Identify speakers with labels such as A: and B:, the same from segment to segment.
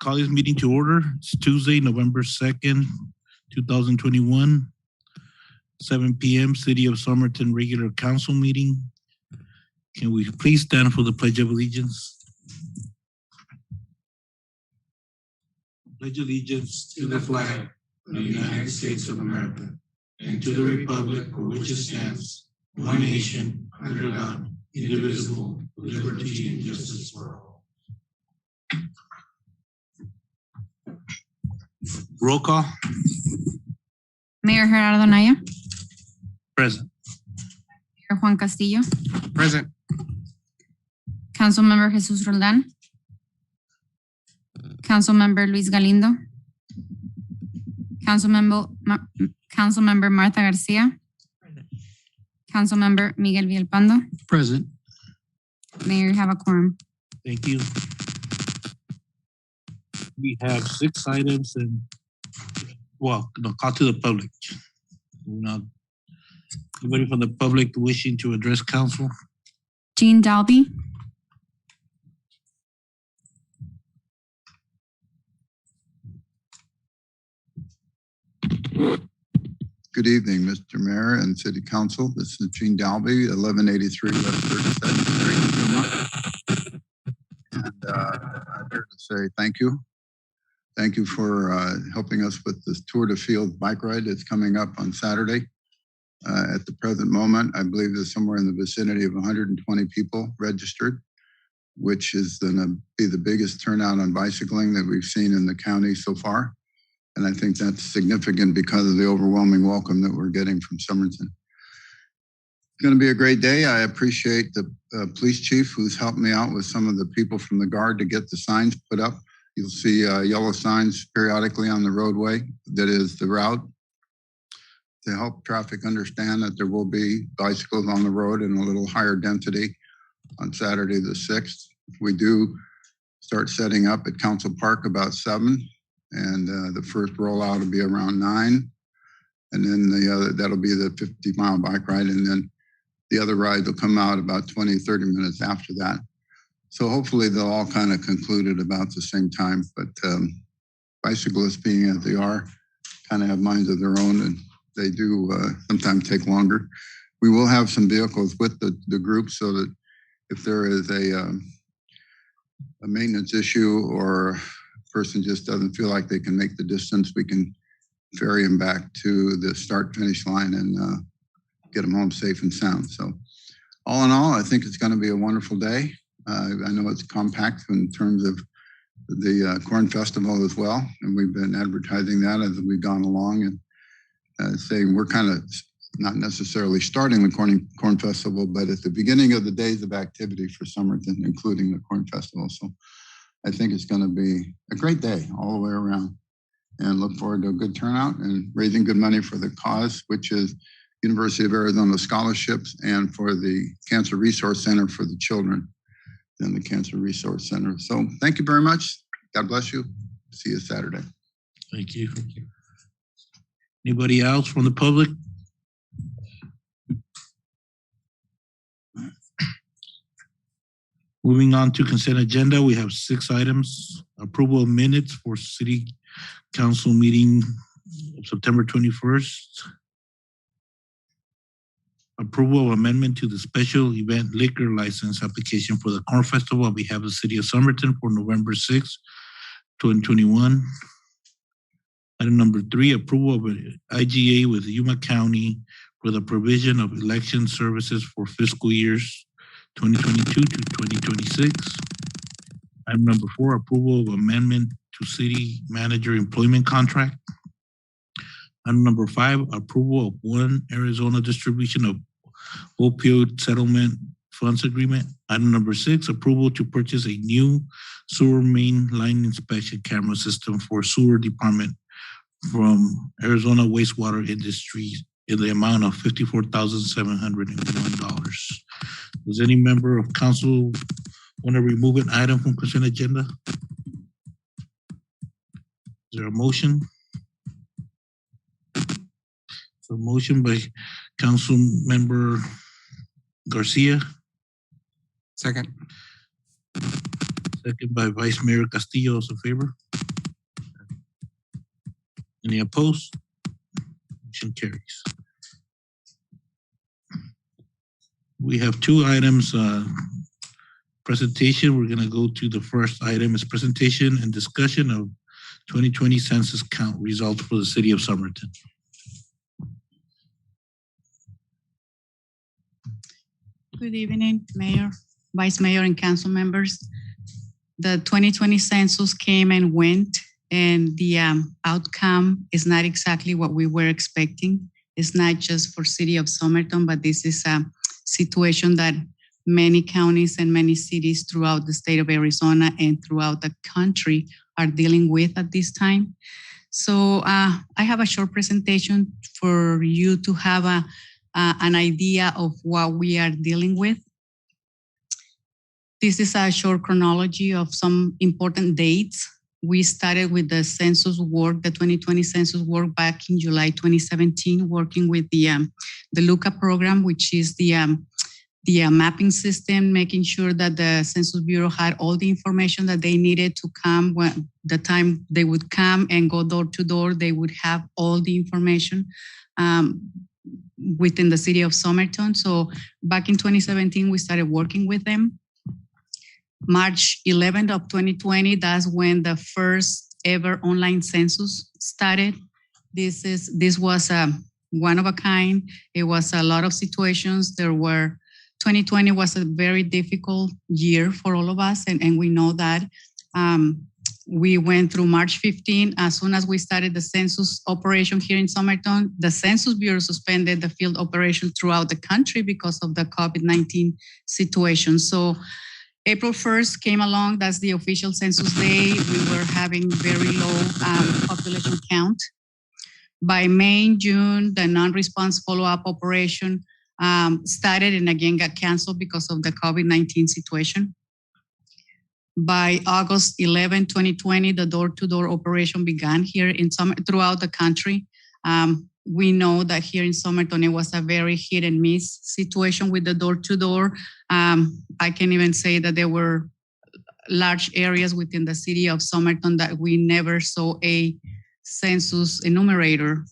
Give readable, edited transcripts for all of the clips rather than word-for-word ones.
A: call this meeting to order. It's Tuesday, November 2nd, 2021, 7 p.m. City of Somerton regular council meeting. Can we please stand for the Pledge of Allegiance? Pledge allegiance to the flag of the United States of America and to the republic for which it stands, one nation, under God, indivisible, with liberty and justice for all. Roll call.
B: Mayor Gerardo Naya.
A: Present.
B: Mayor Juan Castillo.
A: Present.
B: Councilmember Jesus Roldan. Councilmember Luis Galindo. Councilmember Martha Garcia. Councilmember Miguel Villalpando.
A: Present.
B: Mayor, you have a quorum.
A: Thank you. We have 6 items and, well, no, call to the public. Anybody from the public wishing to address council?
B: Jean Dalby.
C: Good evening, Mr. Mayor and City Council. This is Gene Dalby, 1183 West 32nd Street, Yuma. And I'm here to say thank you. Thank you for helping us with this Tour de Field bike ride that's coming up on Saturday. At the present moment, I believe there's somewhere in the vicinity of 120 people registered, which is going to be the biggest turnout on bicycling that we've seen in the county so far. And I think that's significant because of the overwhelming welcome that we're getting from Somerton. It's going to be a great day. I appreciate the police chief who's helped me out with some of the people from the Guard to get the signs put up. You'll see yellow signs periodically on the roadway. That is the route to help traffic understand that there will be bicycles on the road in a little higher density on Saturday the 6th. We do start setting up at Council Park about 7. And the first rollout will be around 9. And then that'll be the 50-mile bike ride. And then the other ride will come out about 20, 30 minutes after that. So hopefully they'll all kind of conclude at about the same time. But bicyclists, being as they are, kind of have minds of their own, and they do sometimes take longer. We will have some vehicles with the group so that if there is a maintenance issue or person just doesn't feel like they can make the distance, we can ferry them back to the start-finish line and get them home safe and sound. So all in all, I think it's going to be a wonderful day. I know it's compact in terms of the Corn Festival as well, and we've been advertising that as we've gone along and saying we're kind of not necessarily starting the Corn Festival, but at the beginning of the days of activity for Somerton, including the Corn Festival. So I think it's going to be a great day all the way around, and look forward to a good turnout and raising good money for the cause, which is University of Arizona scholarships and for the Cancer Resource Center for the children in the Cancer Resource Center. So thank you very much. God bless you. See you Saturday.
A: Thank you. Anybody else from the public? Moving on to consent agenda, we have 6 items. Approval of minutes for City Council meeting of September 21st. Approval of amendment to the special event liquor license application for the Corn Festival on behalf of the City of Somerton for November 6th, 2021. Item number 3, approval of an IGA with Yuma County for the provision of election services for fiscal years 2022 to 2026. Item number 4, approval of amendment to city manager employment contract. Item number 5, approval of one Arizona distribution of opioid settlement funds agreement. Item number 6, approval to purchase a new sewer main line inspection camera system for sewer department from Arizona Wastewater Industries in the amount of $54,701. Does any member of council want to remove an item from consent agenda? Is there a motion? So motion by Council Member Garcia.
D: Second.
A: Second by Vice Mayor Castillo. Those in favor? Any opposed? Motion carries. We have two items, presentation. We're gonna go to the first item is presentation and discussion of 2020 census count results for the city of Somerton.
D: Good evening, Mayor, Vice Mayor, and council members. The 2020 census came and went, and the outcome is not exactly what we were expecting. It's not just for city of Somerton, but this is a situation that many counties and many cities throughout the state of Arizona and throughout the country are dealing with at this time. So I have a short presentation for you to have an idea of what we are dealing with. This is a short chronology of some important dates. We started with the census work, the 2020 census work back in July 2017, working with the LUCA program, which is the mapping system, making sure that the Census Bureau had all the information that they needed to come when the time they would come and go door to door, they would have all the information within the city of Somerton. So back in 2017, we started working with them. March 11th of 2020, that's when the first ever online census started. This was one of a kind. It was a lot of situations. 2020 was a very difficult year for all of us, and we know that. We went through March 15. As soon as we started the census operation here in Somerton, the Census Bureau suspended the field operation throughout the country because of the COVID-19 situation. So April 1st came along, that's the official census day. We were having very low population count. By May, June, the non-response follow-up operation started and again got canceled because of the COVID-19 situation. By August 11, 2020, the door-to-door operation began here throughout the country. We know that here in Somerton, it was a very hit and miss situation with the door-to-door. I can even say that there were large areas within the city of Somerton that we never saw a census enumerator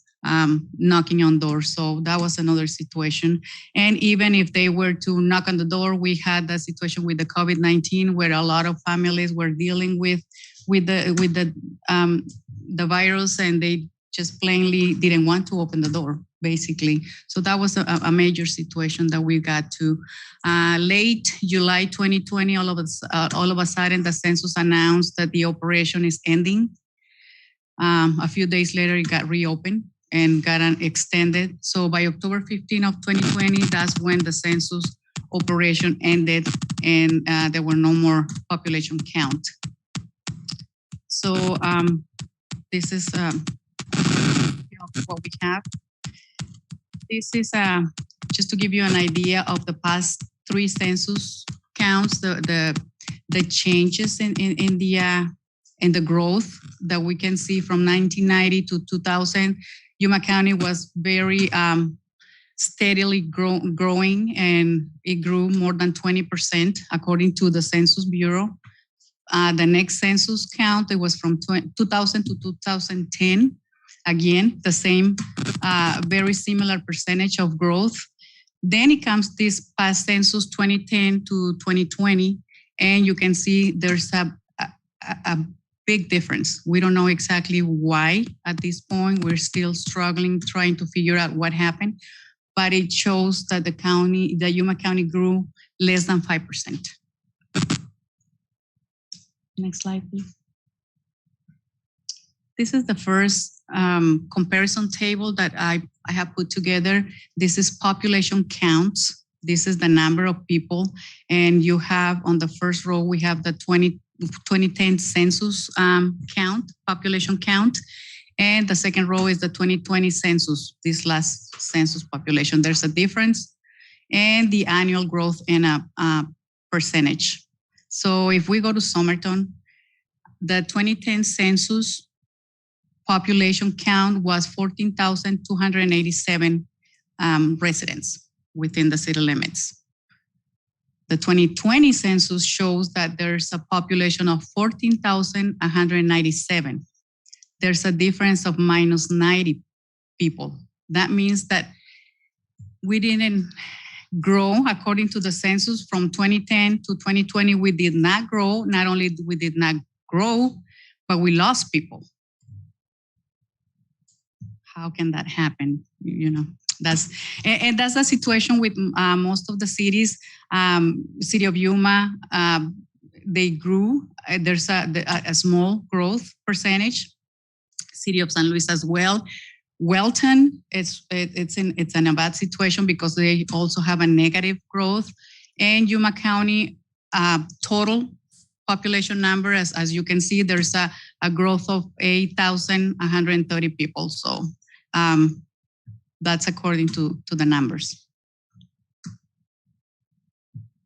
D: knocking on doors. So that was another situation. And even if they were to knock on the door, we had the situation with the COVID-19 where a lot of families were dealing with the virus, and they just plainly didn't want to open the door, basically. So that was a major situation that we got to. Late July 2020, all of a sudden, the census announced that the operation is ending. A few days later, it got reopened and got extended. So by October 15 of 2020, that's when the census operation ended, and there were no more population count. So this is what we have. This is just to give you an idea of the past three census counts, the changes in the growth that we can see from 1990 to 2000. Yuma County was very steadily growing, and it grew more than 20% according to the Census Bureau. The next census count, it was from 2000 to 2010. Again, the same, very similar percentage of growth. Then it comes this past census, 2010 to 2020, and you can see there's a big difference. We don't know exactly why at this point. We're still struggling, trying to figure out what happened, but it shows that the Yuma County grew less than 5%. Next slide, please. This is the first comparison table that I have put together. This is population counts. This is the number of people. And you have on the first row, we have the 2010 census count, population count. And the second row is the 2020 census, this last census population. There's a difference, and the annual growth in a percentage. So if we go to Somerton, the 2010 census population count was 14,287 residents within the city limits. The 2020 census shows that there's a population of 14,197. there's a difference of minus 90 people. That means that we didn't grow according to the census from 2010 to 2020. We did not grow. Not only we did not grow, but we lost people. How can that happen? You know, that's the situation with most of the cities. City of Yuma, they grew. There's a small growth percentage. City of San Luis as well. Welton, it's in a bad situation because they also have a negative growth. And Yuma County, total population number, as you can see, there's a growth of 8,130 people. So that's according to the numbers.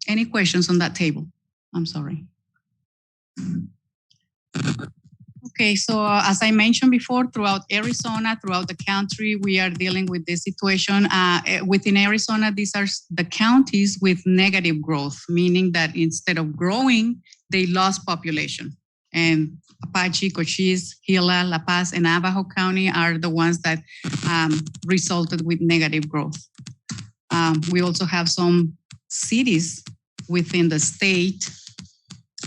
D: Any questions on that table? I'm sorry. Okay, so as I mentioned before, throughout Arizona, throughout the country, we are dealing with this situation. Within Arizona, these are the counties with negative growth, meaning that instead of growing, they lost population. And Apache, Cochise, Gila, La Paz, and Navajo County are the ones that resulted with negative growth. We also have some cities within the state,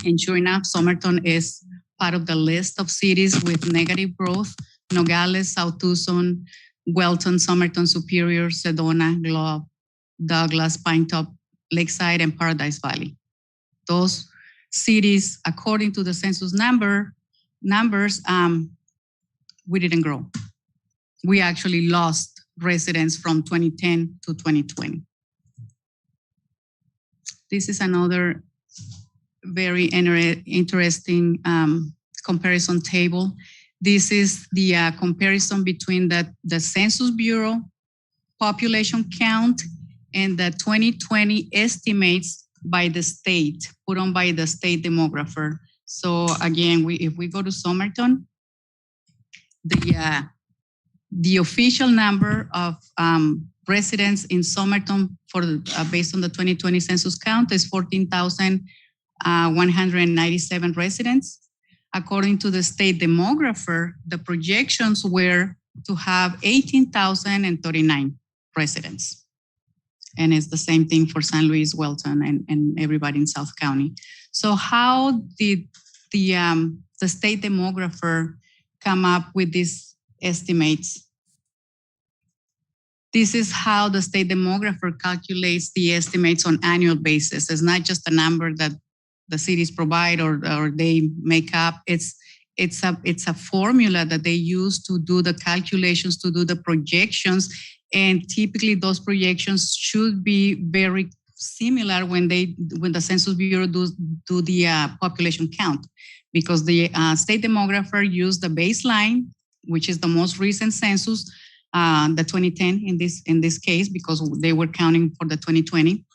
D: and sure enough, Somerton is part of the list of cities with negative growth: Nogales, South Tucson, Welton, Somerton, Superior, Sedona, Globe, Douglas, Pinetop, Lakeside, and Paradise Valley. Those cities, according to the census numbers, we didn't grow. We actually lost residents from 2010 to 2020. This is another very interesting comparison table. This is the comparison between the Census Bureau population count and the 2020 estimates by the state, put on by the state demographer. So again, if we go to Somerton, the official number of residents in Somerton for based on the 2020 census count is 14,197 residents. According to the state demographer, the projections were to have 18,039 residents. And it's the same thing for San Luis, Welton, and everybody in South County. So how did the state demographer come up with these estimates? This is how the state demographer calculates the estimates on annual basis. It's not just a number that the cities provide or they make up. It's a formula that they use to do the calculations, to do the projections. And typically those projections should be very similar when the Census Bureau do the population count, because the state demographer used the baseline, which is the most recent census, the 2010 in this case, because they were counting for the 2020.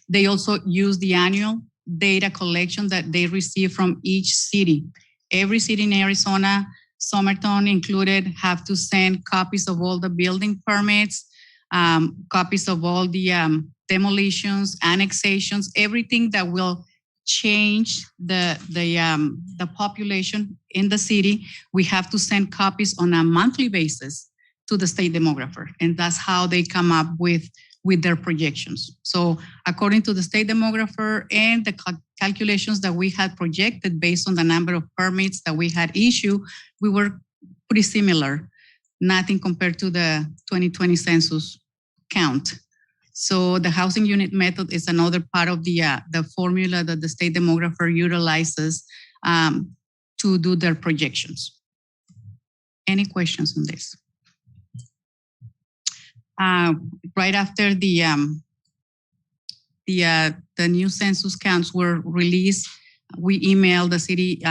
D: They also use the annual data collection that they receive from each city. Every city in Arizona, Somerton included, have to send copies of all the building permits, copies of all the demolitions, annexations, everything that will change the population in the city. We have to send copies on a monthly basis to the state demographer, and that's how they come up with their projections. So according to the state demographer and the calculations that we had projected based on the number of permits that we had issued, we were pretty similar, nothing compared to the 2020 census count. So the housing unit method is another part of the formula that the state demographer utilizes to do their projections. Any questions on this? Right after the new census counts were released, we emailed the city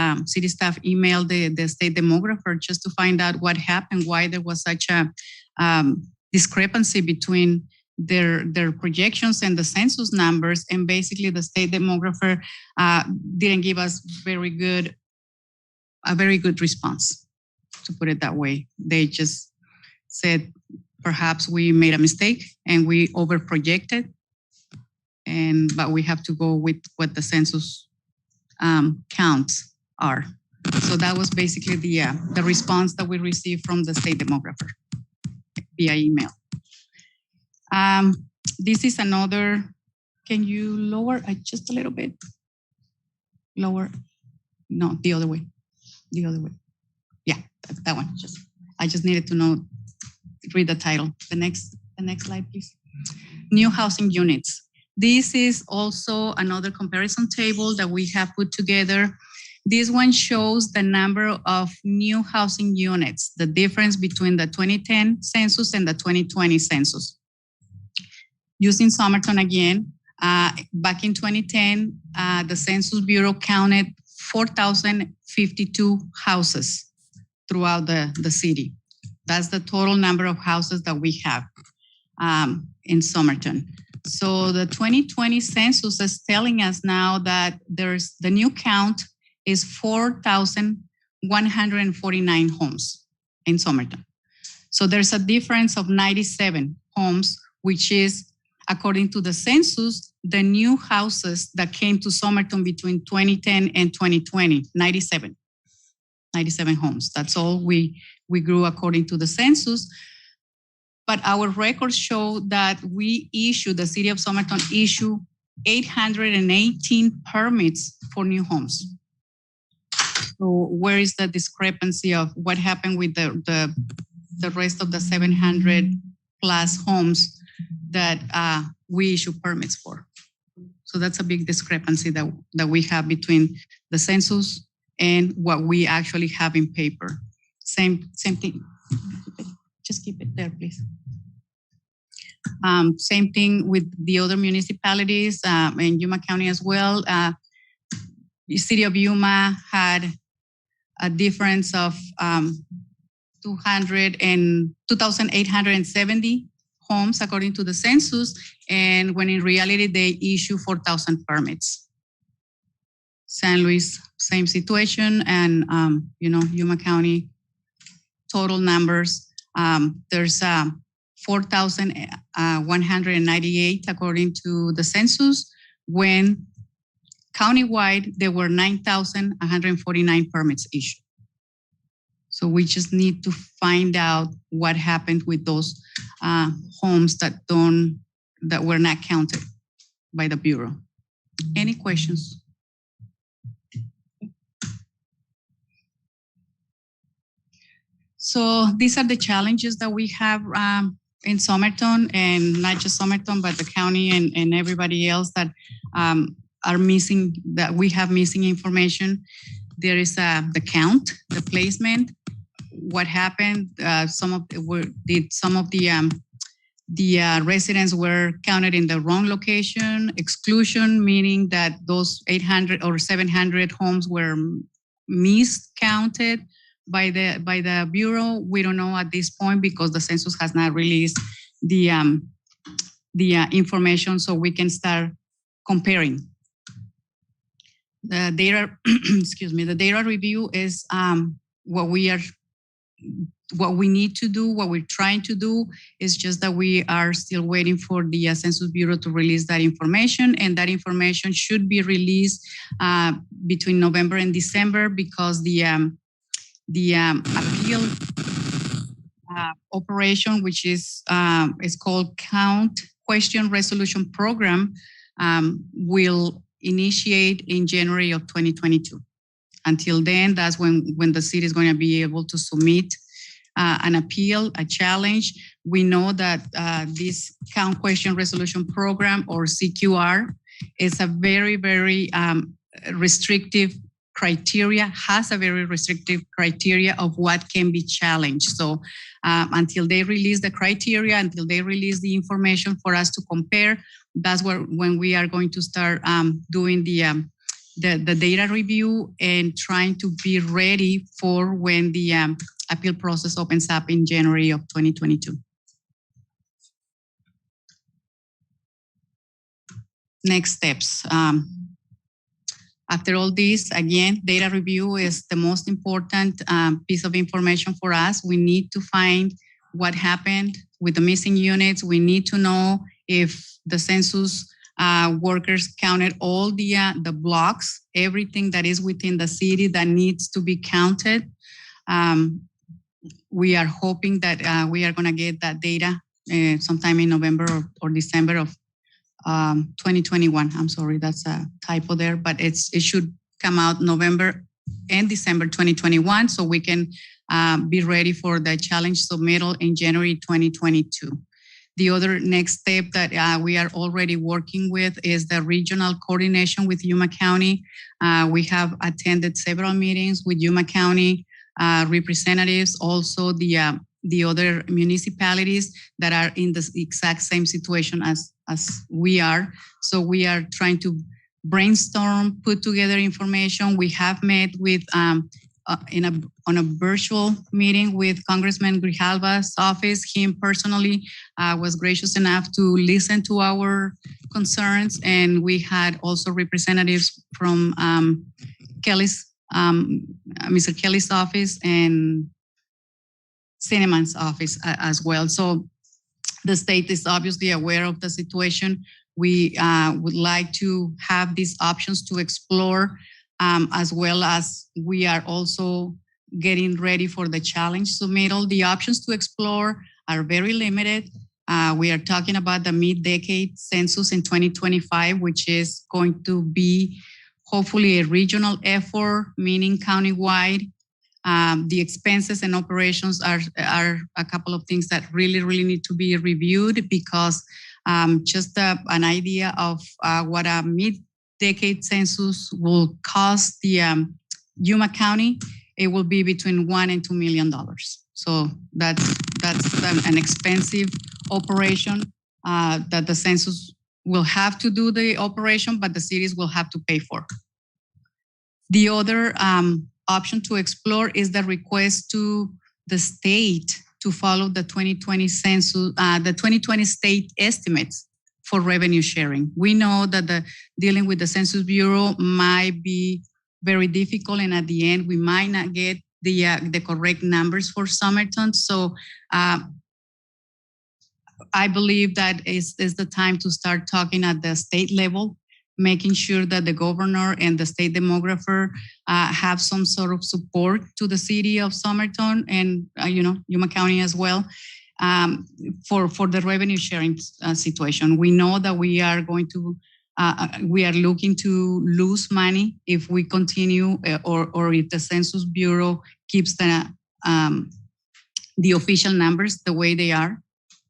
D: staff emailed the state demographer just to find out what happened, why there was such a discrepancy between their projections and the census numbers. And basically the state demographer didn't give us a very good response, to put it that way. They just said, perhaps we made a mistake and we over-projected, but we have to go with what the census counts are. So that was basically the response that we received from the state demographer via email. This is another, can you lower just a little bit? Lower, no, the other way, Yeah, that one, I just needed to know, read the title. The next slide, please. New housing units. This is also another comparison table that we have put together. This one shows the number of new housing units, the difference between the 2010 census and the 2020 census. Using Somerton again, back in 2010, the Census Bureau counted 4,052 houses throughout the city. That's the total number of houses that we have in Somerton. So the 2020 census is telling us now that there's the new count is 4,149 homes in Somerton. So there's a difference of 97 homes, which is, according to the census, the new houses that came to Somerton between 2010 and 2020, 97 homes. That's all we grew according to the census. But our records show that the city of Somerton issued 818 permits for new homes. So where is the discrepancy of what happened with the rest of the 700 plus homes that we issue permits for? So that's a big discrepancy that we have between the census and what we actually have in paper. Same thing. Just keep it there, please. Same thing with the other municipalities in Yuma County as well. The city of Yuma had a difference of 2,870 homes according to the census, and when in reality they issue 4,000 permits. San Luis, same situation, and Yuma County total numbers. There's 4,198 according to the census, when countywide there were 9,149 permits issued. So we just need to find out what happened with those homes that were not counted by the Bureau. Any questions? So these are the challenges that we have in Somerton, and not just Somerton, but the county and everybody else that are missing, that we have missing information. There is the count, the placement, what happened. Some of the residents were counted in the wrong location. Exclusion, meaning that those 800 or 700 homes were miscounted by the Bureau. We don't know at this point because the census has not released the information, so we can start comparing. The data, the data review is what we need to do. What we're trying to do is just that we are still waiting for the Census Bureau to release that information, and that information should be released between November and December, because the appeal operation, which is called Count Question Resolution Program, will initiate in January of 2022. Until then, that's when the city is going to be able to submit an appeal, a challenge. We know that this Count Question Resolution Program, or CQR, is a very, very restrictive criteria, has a very restrictive criteria of what can be challenged. So until they release the criteria, until they release the information for us to compare, that's when we are going to start doing the data review and trying to be ready for when the appeal process opens up in January of 2022. Next steps. After all this, again, data review is the most important piece of information for us. We need to find what happened with the missing units. We need to know if the census Workers counted all the blocks, everything that is within the city that needs to be counted. We are hoping that we are going to get that data sometime in November or December of 2021. I'm sorry, that's a typo there, but it should come out November and December 2021, so we can be ready for the challenge submittal in January 2022. The other next step that we are already working with is the regional coordination with Yuma County. We have attended several meetings with Yuma County representatives, also the other municipalities that are in the exact same situation as we are. So we are trying to brainstorm, put together information. We have met with on a virtual meeting with Congressman Grijalva's office. Him personally was gracious enough to listen to our concerns, and we had also representatives from Mr. Kelly's office and Cineman's office as well. So the state is obviously aware of the situation. We would like to have these options to explore, as well as we are also getting ready for the challenge submittal. The options to explore are very limited. We are talking about the mid-decade census in 2025, which is going to be hopefully a regional effort, meaning countywide. The expenses and operations are a couple of things that really need to be reviewed, because just an idea of what a mid-decade census will cost the Yuma County, it will be between $1 and $2 million. So that's an expensive operation that the census will have to do the operation, but the cities will have to pay for. The other option to explore is the request to the state to follow the 2020 census, the 2020 state estimates for revenue sharing. We know that dealing with the Census Bureau might be very difficult, and at the end, we might not get the correct numbers for Somerton. So I believe that is the time to start talking at the state level, making sure that the governor and the state demographer have some sort of support to the city of Somerton and Yuma County as well, for the revenue sharing situation. We know that we are looking to lose money if we continue, or if the Census Bureau keeps the official numbers the way they are,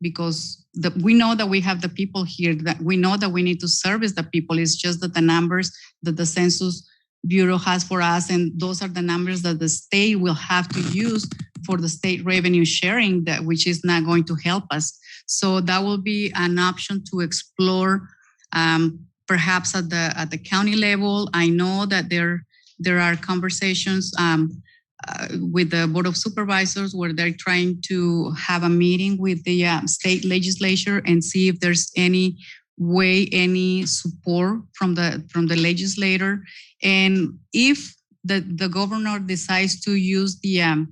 D: because we know that we have the people here, that we know that we need to service the people. It's just that the numbers that the Census Bureau has for us, and those are the numbers that the state will have to use for the state revenue sharing, which is not going to help us. So that will be an option to explore, perhaps at the county level. I know that there are conversations with the Board of Supervisors where they're trying to have a meeting with the state legislature and see if there's any way, any support from the legislator. And if the governor decides to use the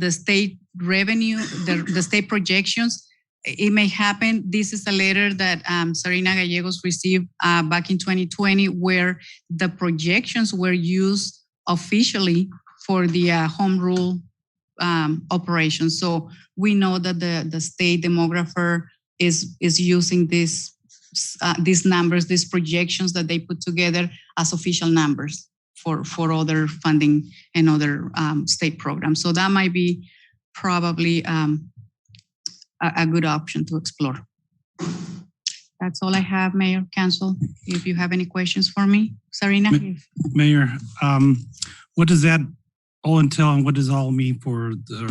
D: state revenue, the state projections, it may happen. This is a letter that Sarina Gallegos received back in 2020, where the projections were used officially for the home rule operation. So we know that the state demographer is using these numbers, these projections that they put together as official numbers for other funding and other state programs. So that might be probably a good option to explore. That's all I have, Mayor, Council. If you have any questions for me, Sarina.
E: Mayor, what does that all entail, and what does it all mean for the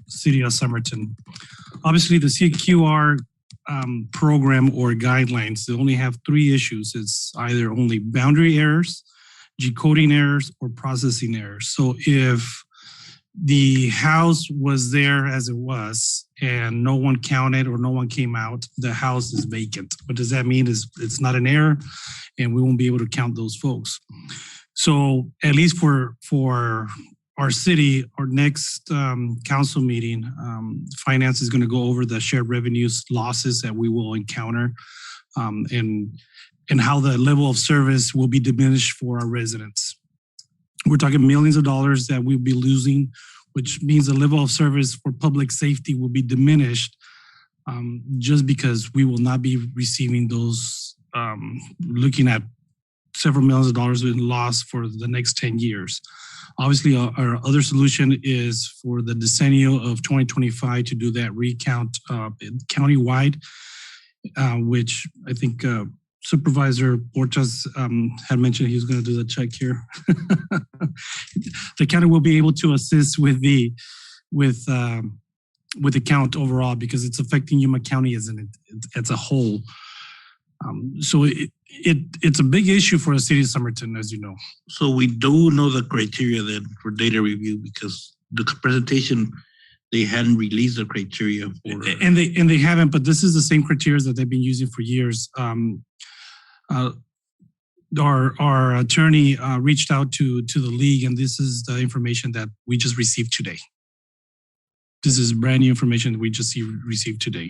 E: city of Somerton? Obviously, the CQR program or guidelines, they only have 3 issues. It's either only boundary errors, G-coding errors, or processing errors. So if the house was there as it was and no one counted or no one came out, the house is vacant. What does that mean? Is it's not an error and we won't be able to count those folks. So at least for our city, our next council meeting, finance is going to go over the shared revenues losses that we will encounter, and how the level of service will be diminished for our residents. We're talking millions of dollars that we'll be losing, which means the level of service for public safety will be diminished, just because we will not be receiving those, looking at several millions of dollars in loss for the next 10 years. Obviously, our other solution is for the decennial of 2025 to do that recount countywide, which I think Supervisor Portas had mentioned he was going to do the check here. The county will be able to assist with the count overall because it's affecting Yuma County as a whole. So it's a big issue for the city of Somerton, as you know.
A: So we do know the criteria then for data review because the presentation, they hadn't released the criteria for.
E: And they haven't, but this is the same criteria that they've been using for years. Our attorney reached out to the league, and this is the information that we just received today. This is brand new information that we just received today.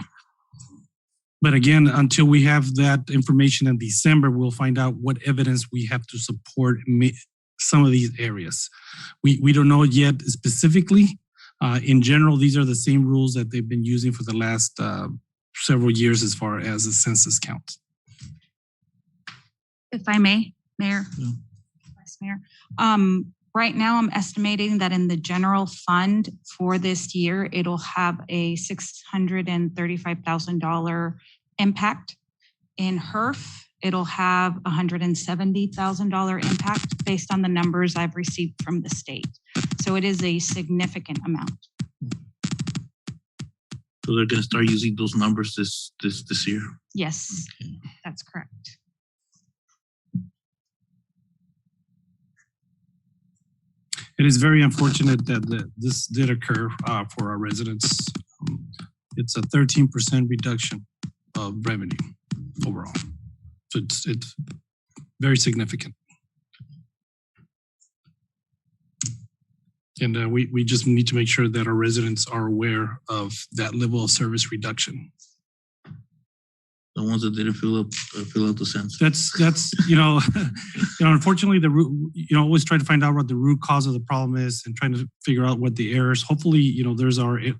E: But again, until we have that information in December, we'll find out what evidence we have to support some of these areas. We don't know yet specifically. In general, these are the same rules that they've been using for the last several years as far as the census count.
F: If I may, Mayor,
A: Yeah.
F: Vice Mayor. Right now, I'm estimating that in the general fund for this year, it'll have a $635,000 impact. In HERF, it'll have $170,000 impact based on the numbers I've received from the state. So it is a significant amount.
A: So they're going to start using those numbers this year.
F: Yes, that's correct.
E: It is very unfortunate that this did occur for our residents. It's a 13% reduction of revenue overall. So it's very significant. And we just need to make sure that our residents are aware of that level of service reduction.
A: The ones that didn't fill out the census.
E: That's unfortunately always try to find out what the root cause of the problem is and trying to figure out what the errors. Hopefully,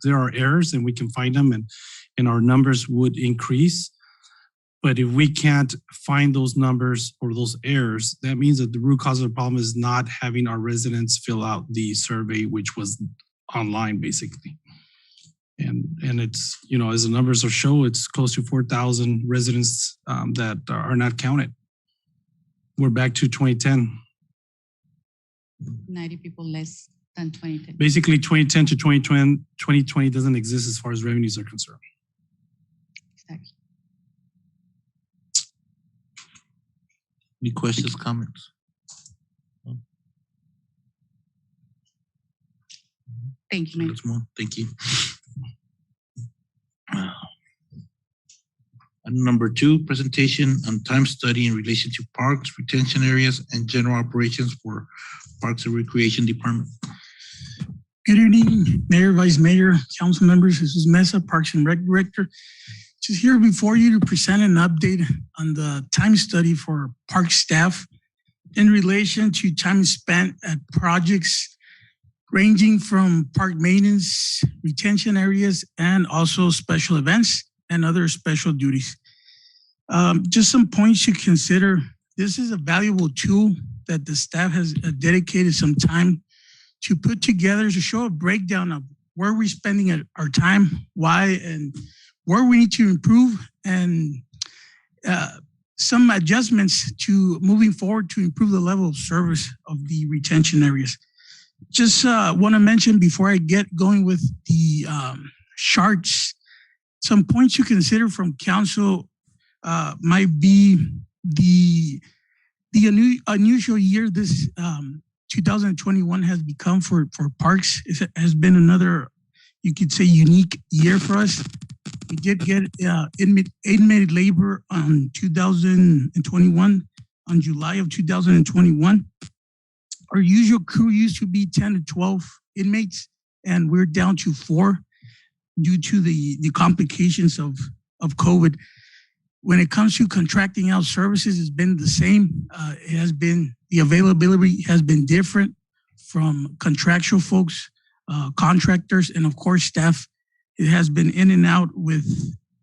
E: there are errors and we can find them and our numbers would increase. But if we can't find those numbers or those errors, that means that the root cause of the problem is not having our residents fill out the survey, which was online basically. And it's, as the numbers show, it's close to 4,000 residents that are not counted. We're back to 2010.
D: 90 people less than 2010.
E: Basically, 2010 to 2020 doesn't exist as far as revenues are concerned.
D: Exactly.
A: Any questions, comments?
D: Thank you, Mayor.
A: Let's move. Thank you. Number 2, presentation on time study in relation to parks, retention areas, and general operations for Parks and Recreation Department.
G: Good evening, Mayor, Vice Mayor, council members. This is Mesa, Parks and Rec Director. Just here before you to present an update on the time study for park staff in relation to time spent at projects ranging from park maintenance, retention areas, and also special events and other special duties. Just some points to consider. This is a valuable tool that the staff has dedicated some time to put together to show a breakdown of where we're spending our time, why, and where we need to improve, and some adjustments to moving forward to improve the level of service of the retention areas. Just want to mention before I get going with the charts, some points to consider from council might be the unusual year this 2021 has become for parks. It has been another, you could say, unique year for us. We did get inmate labor on 2021, on July of 2021. Our usual crew used to be 10 to 12 inmates, and we're down to 4 due to the complications of COVID. When it comes to contracting out services, it's been the same. It has been, the availability has been different from contractual folks, contractors, and of course, staff. It has been in and out with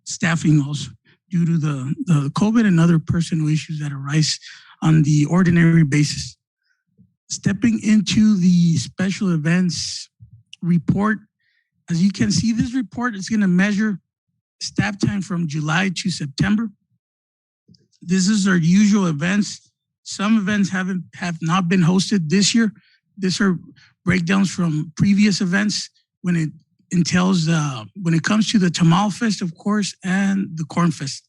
G: staffing also due to the COVID and other personal issues that arise on the ordinary basis. Stepping into the special events report, as you can see, this report is going to measure staff time from July to September. This is our usual events. Some events have not been hosted this year. These are breakdowns from previous events when it entails, when it comes to the Tamal Fest, of course, and the Corn Fest.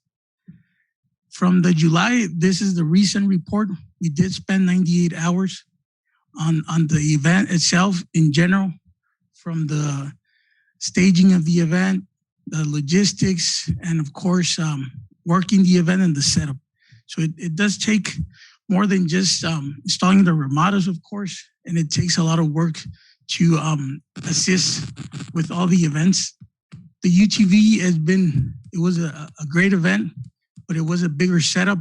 G: From the July, this is the recent report. We did spend 98 hours on the event itself in general, from the staging of the event, the logistics, and of course, working the event and the setup. So it does take more than just installing the ramadas, of course, and it takes a lot of work to assist with all the events. The UTV it was a great event, but it was a bigger setup,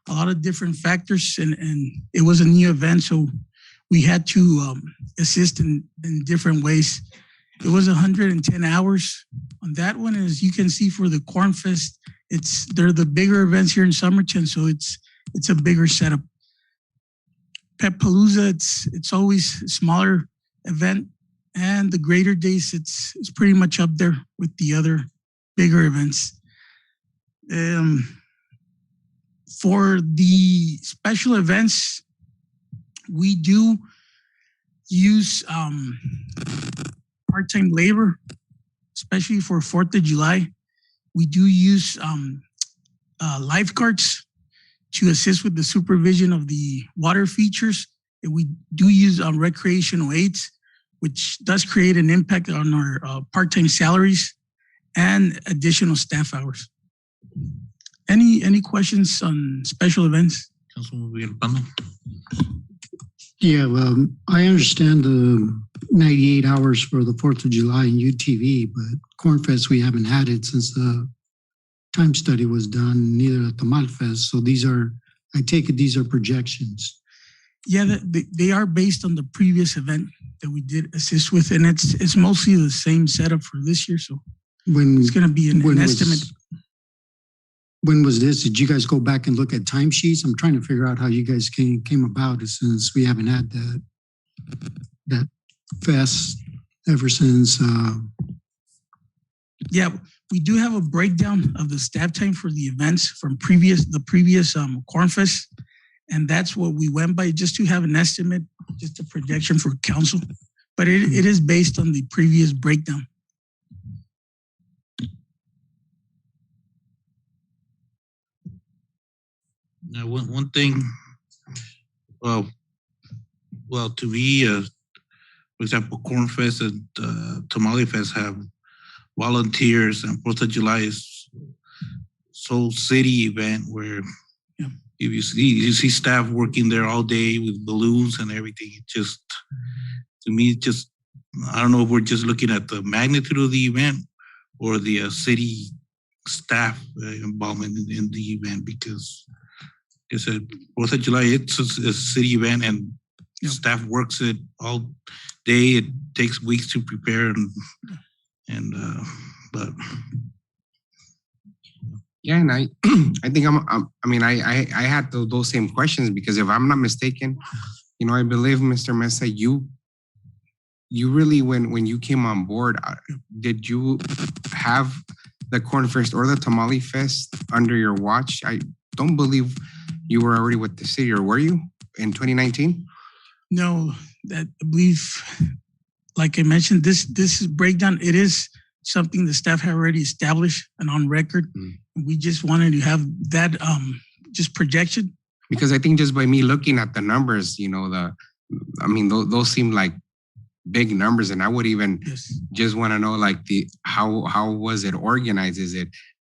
G: a lot of different factors, and it was a new event, so we had to assist in different ways. It was 110 hours on that one. As you can see for the Corn Fest, they're the bigger events here in Somerton, so it's a bigger setup. Pet Palooza, it's always a smaller event, and the greater days, it's pretty much up there with the other bigger events. For the special events, we do use part-time labor, especially for 4th of July. We do use lifeguards to assist with the supervision of the water features. And we do use recreational aids, which does create an impact on our part-time salaries and additional staff hours. Any questions on special events?
A: Councilman Villalpando.
H: Yeah, well, I understand the 98 hours for the 4th of July in UTV, but Cornfest, we haven't had it since the time study was done, neither at the Malfest. So I take it these are projections.
G: Yeah, they are based on the previous event that we did assist with, and it's mostly the same setup for this year. So it's going to be an estimate.
H: When was this? Did you guys go back and look at timesheets? I'm trying to figure out how you guys came about it, since we haven't had that fest ever since.
G: Yeah, we do have a breakdown of the staff time for the events from the previous Cornfest, and that's what we went by, just to have an estimate, just a projection for council. But it is based on the previous breakdown.
A: Now, one thing, well, to me, for example, Cornfest and Tamale Fest have volunteers, and 4th of July is so city event where if you see staff working there all day with balloons and everything. It just, to me, I don't know if we're just looking at the magnitude of the event or the city staff involvement in the event, because it's a 4th of July, it's a city event, and staff works it all day. It takes weeks to prepare, but
I: yeah, and I think I had those same questions, because if I'm not mistaken, I believe, Mr. Mesa, you really, when you came on board, did you have the Corn Fest or the Tamale Fest under your watch? I don't believe you were already with the city, or were you in 2019?
G: No, I believe, like I mentioned, this breakdown, it is something the staff have already established and on record. We just wanted to have that just projection.
I: Because I think just by me looking at the numbers, those seem like big numbers, and I would even just want to know, like, how was it organized?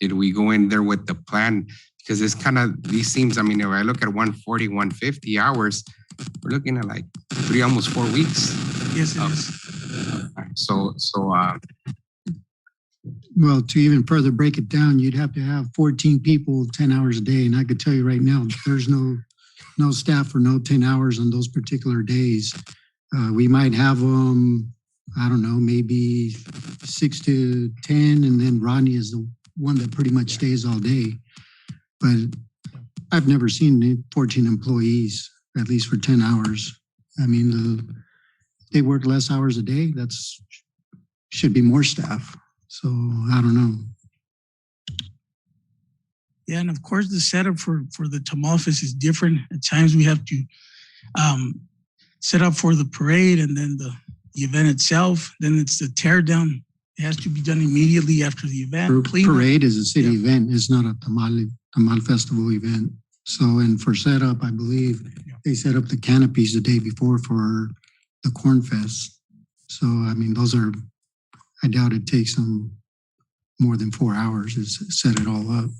I: Did we go in there with the plan? Because it's kind of, these seems, if I look at 140, 150 hours, we're looking at like almost 4 weeks.
G: Yes, it is.
H: Well, to even further break it down, you'd have to have 14 people 10 hours a day. And I could tell you right now, there's no staff for no 10 hours on those particular days. We might have them, I don't know, maybe 6 to 10. And then Rodney is the one that pretty much stays all day. But I've never seen 14 employees, at least for 10 hours. I mean, they work less hours a day. Should be more staff. So I don't know.
G: Yeah, and of course the setup for the TOM office is different. At times we have to set up for the parade and then the event itself. Then it's the tear down. It has to be done immediately after the event.
H: Parade is a city event. It's not a Tamal Festival event. So, and for setup, I believe they set up the canopies the day before for the Corn Fest. So, I mean, I doubt it takes them more than 4 hours to set it all up.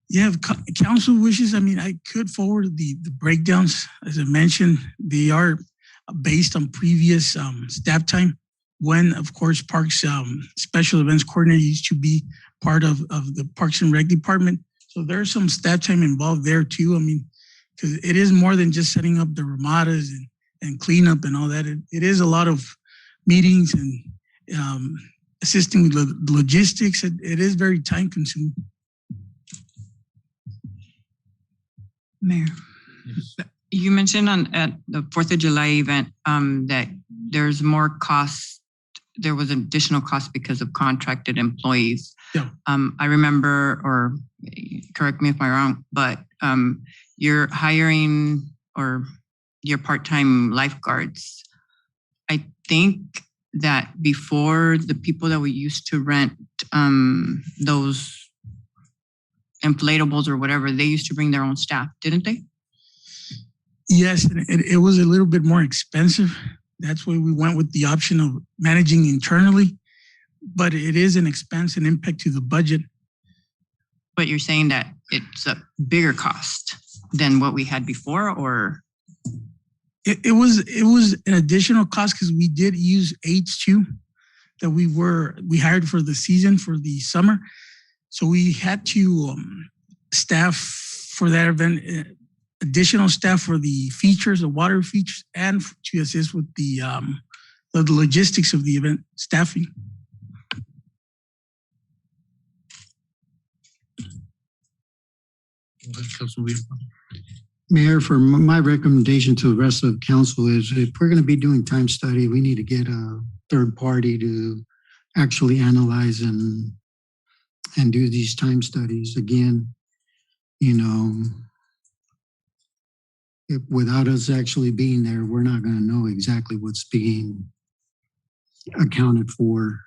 G: Yeah, if council wishes, I mean, I could forward the breakdowns. As I mentioned, they are based on previous staff time when, of course, Parks Special Events Coordinator used to be part of the Parks and Rec Department. So there's some staff time involved there too. I mean, because it is more than just setting up the ramadas and cleanup and all that. It is a lot of meetings and assisting with the logistics. It is very time consuming.
J: Mayor, you mentioned at the 4th of July event that there's more cost. There was additional cost because of contracted employees.
G: Yeah.
J: I remember, or correct me if I'm wrong, but you're hiring or your part-time lifeguards. I think that before, the people that we used to rent those inflatables or whatever, they used to bring their own staff, didn't they?
G: Yes, and it was a little bit more expensive. That's why we went with the option of managing internally, but it is an expense and impact to the budget.
J: But you're saying that it's a bigger cost than what we had before, or?
G: It was an additional cost because we did use H2 that we hired for the season for the summer. So we had to staff for that event, additional staff for the features, the water features, and to assist with the logistics of the event staffing.
H: Mayor, for my recommendation to the rest of the council is if we're going to be doing time study, we need to get a third party to actually analyze and do these time studies. Again, without us actually being there, we're not going to know exactly what's being accounted for,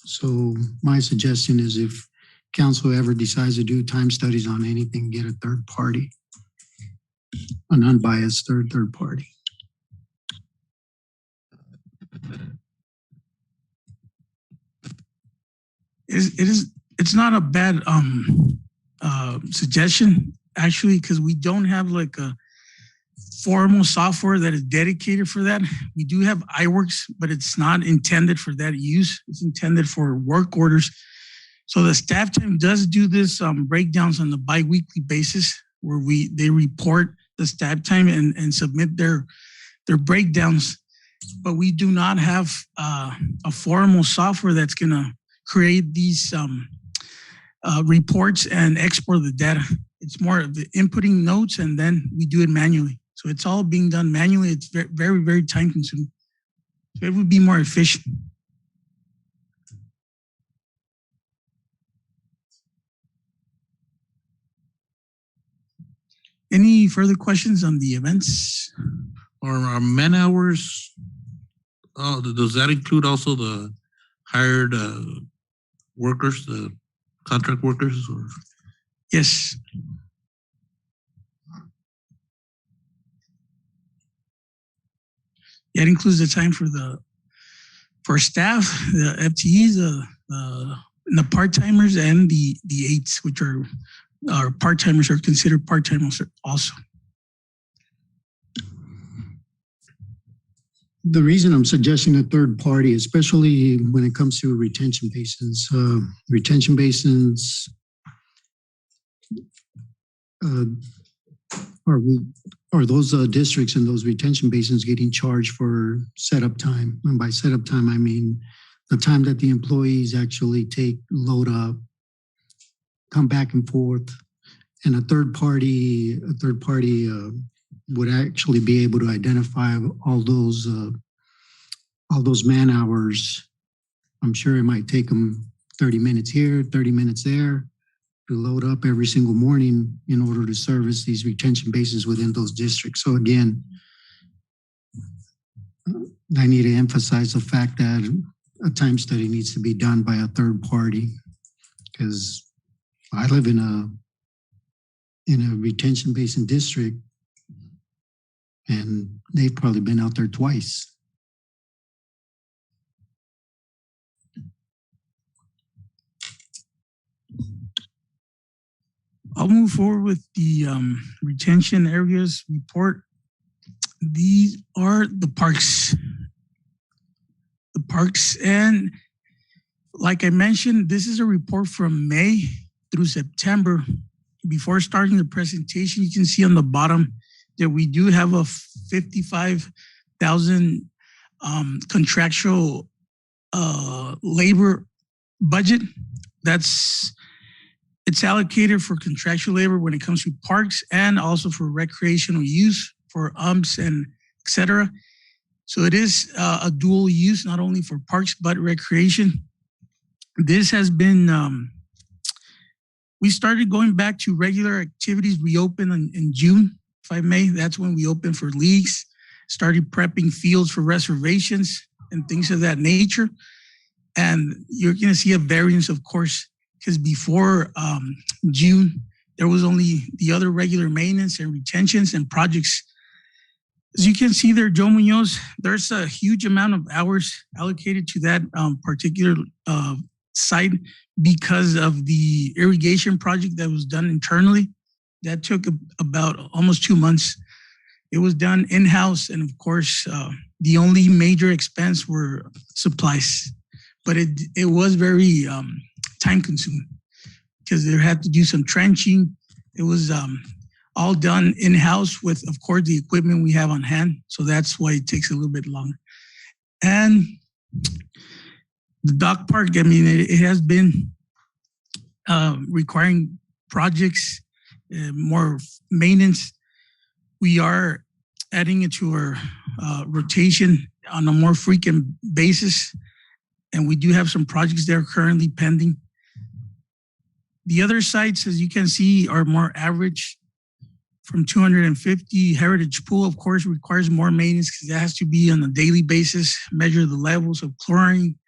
H: So my suggestion is if council ever decides to do time studies on anything, get a third party, an unbiased third party.
G: It's not a bad suggestion, actually, because we don't have like a formal software that is dedicated for that. We do have iWorks, but it's not intended for that use. It's intended for work orders. So the staff team does do this breakdowns on the bi-weekly basis where they report the staff time and submit their breakdowns. But we do not have a formal software that's going to create these reports and export the data. It's more of the inputting notes and then we do it manually. So it's all being done manually. It's very, very, very time consuming. So it would be more efficient. Any further questions on the events?
A: Or our man hours, does that include also the hired workers, the contract workers? Or?
G: Yes. Yeah, it includes the time for staff, the FTEs, the part-timers, and the aides, which are part-timers are considered part-timers also.
H: The reason I'm suggesting a third party, especially when it comes to retention basins, are those districts and those retention basins getting charged for setup time? And by setup time, I mean the time that the employees actually load up, come back and forth, and a third party would actually be able to identify all those man hours. I'm sure it might take them 30 minutes here, 30 minutes there to load up every single morning in order to service these retention basins within those districts. So again, I need to emphasize the fact that a time study needs to be done by a third party, because I live in a retention basin district, and they've probably been out there twice.
G: I'll move forward with the retention areas report. These are the parks. The parks, and like I mentioned, this is a report from May through September. Before starting the presentation, you can see on the bottom that we do have a 55,000 contractual labor budget. It's allocated for contractual labor when it comes to parks and also for recreational use for UMPs and et cetera. So it is a dual use, not only for parks, but recreation. This has been, we started going back to regular activities. We opened in June, if I may. That's when we opened for leagues, started prepping fields for reservations and things of that nature. And you're gonna see a variance, of course, because before June, there was only the other regular maintenance and retentions and projects. As you can see there, Joe Munoz, there's a huge amount of hours allocated to that particular site because of the irrigation project that was done internally. That took about almost 2 months. It was done in-house, and of course, the only major expense were supplies. But it was very time-consuming because they had to do some trenching. It was all done in-house with, of course, the equipment we have on hand. So that's why it takes a little bit longer. And the dog park, I mean, it has been requiring projects, more maintenance. We are adding it to our rotation on a more frequent basis. And we do have some projects there currently pending. The other sites, as you can see, are more average. From 250, Heritage Pool, of course, requires more maintenance because that has to be on a daily basis, measure the levels of chlorine.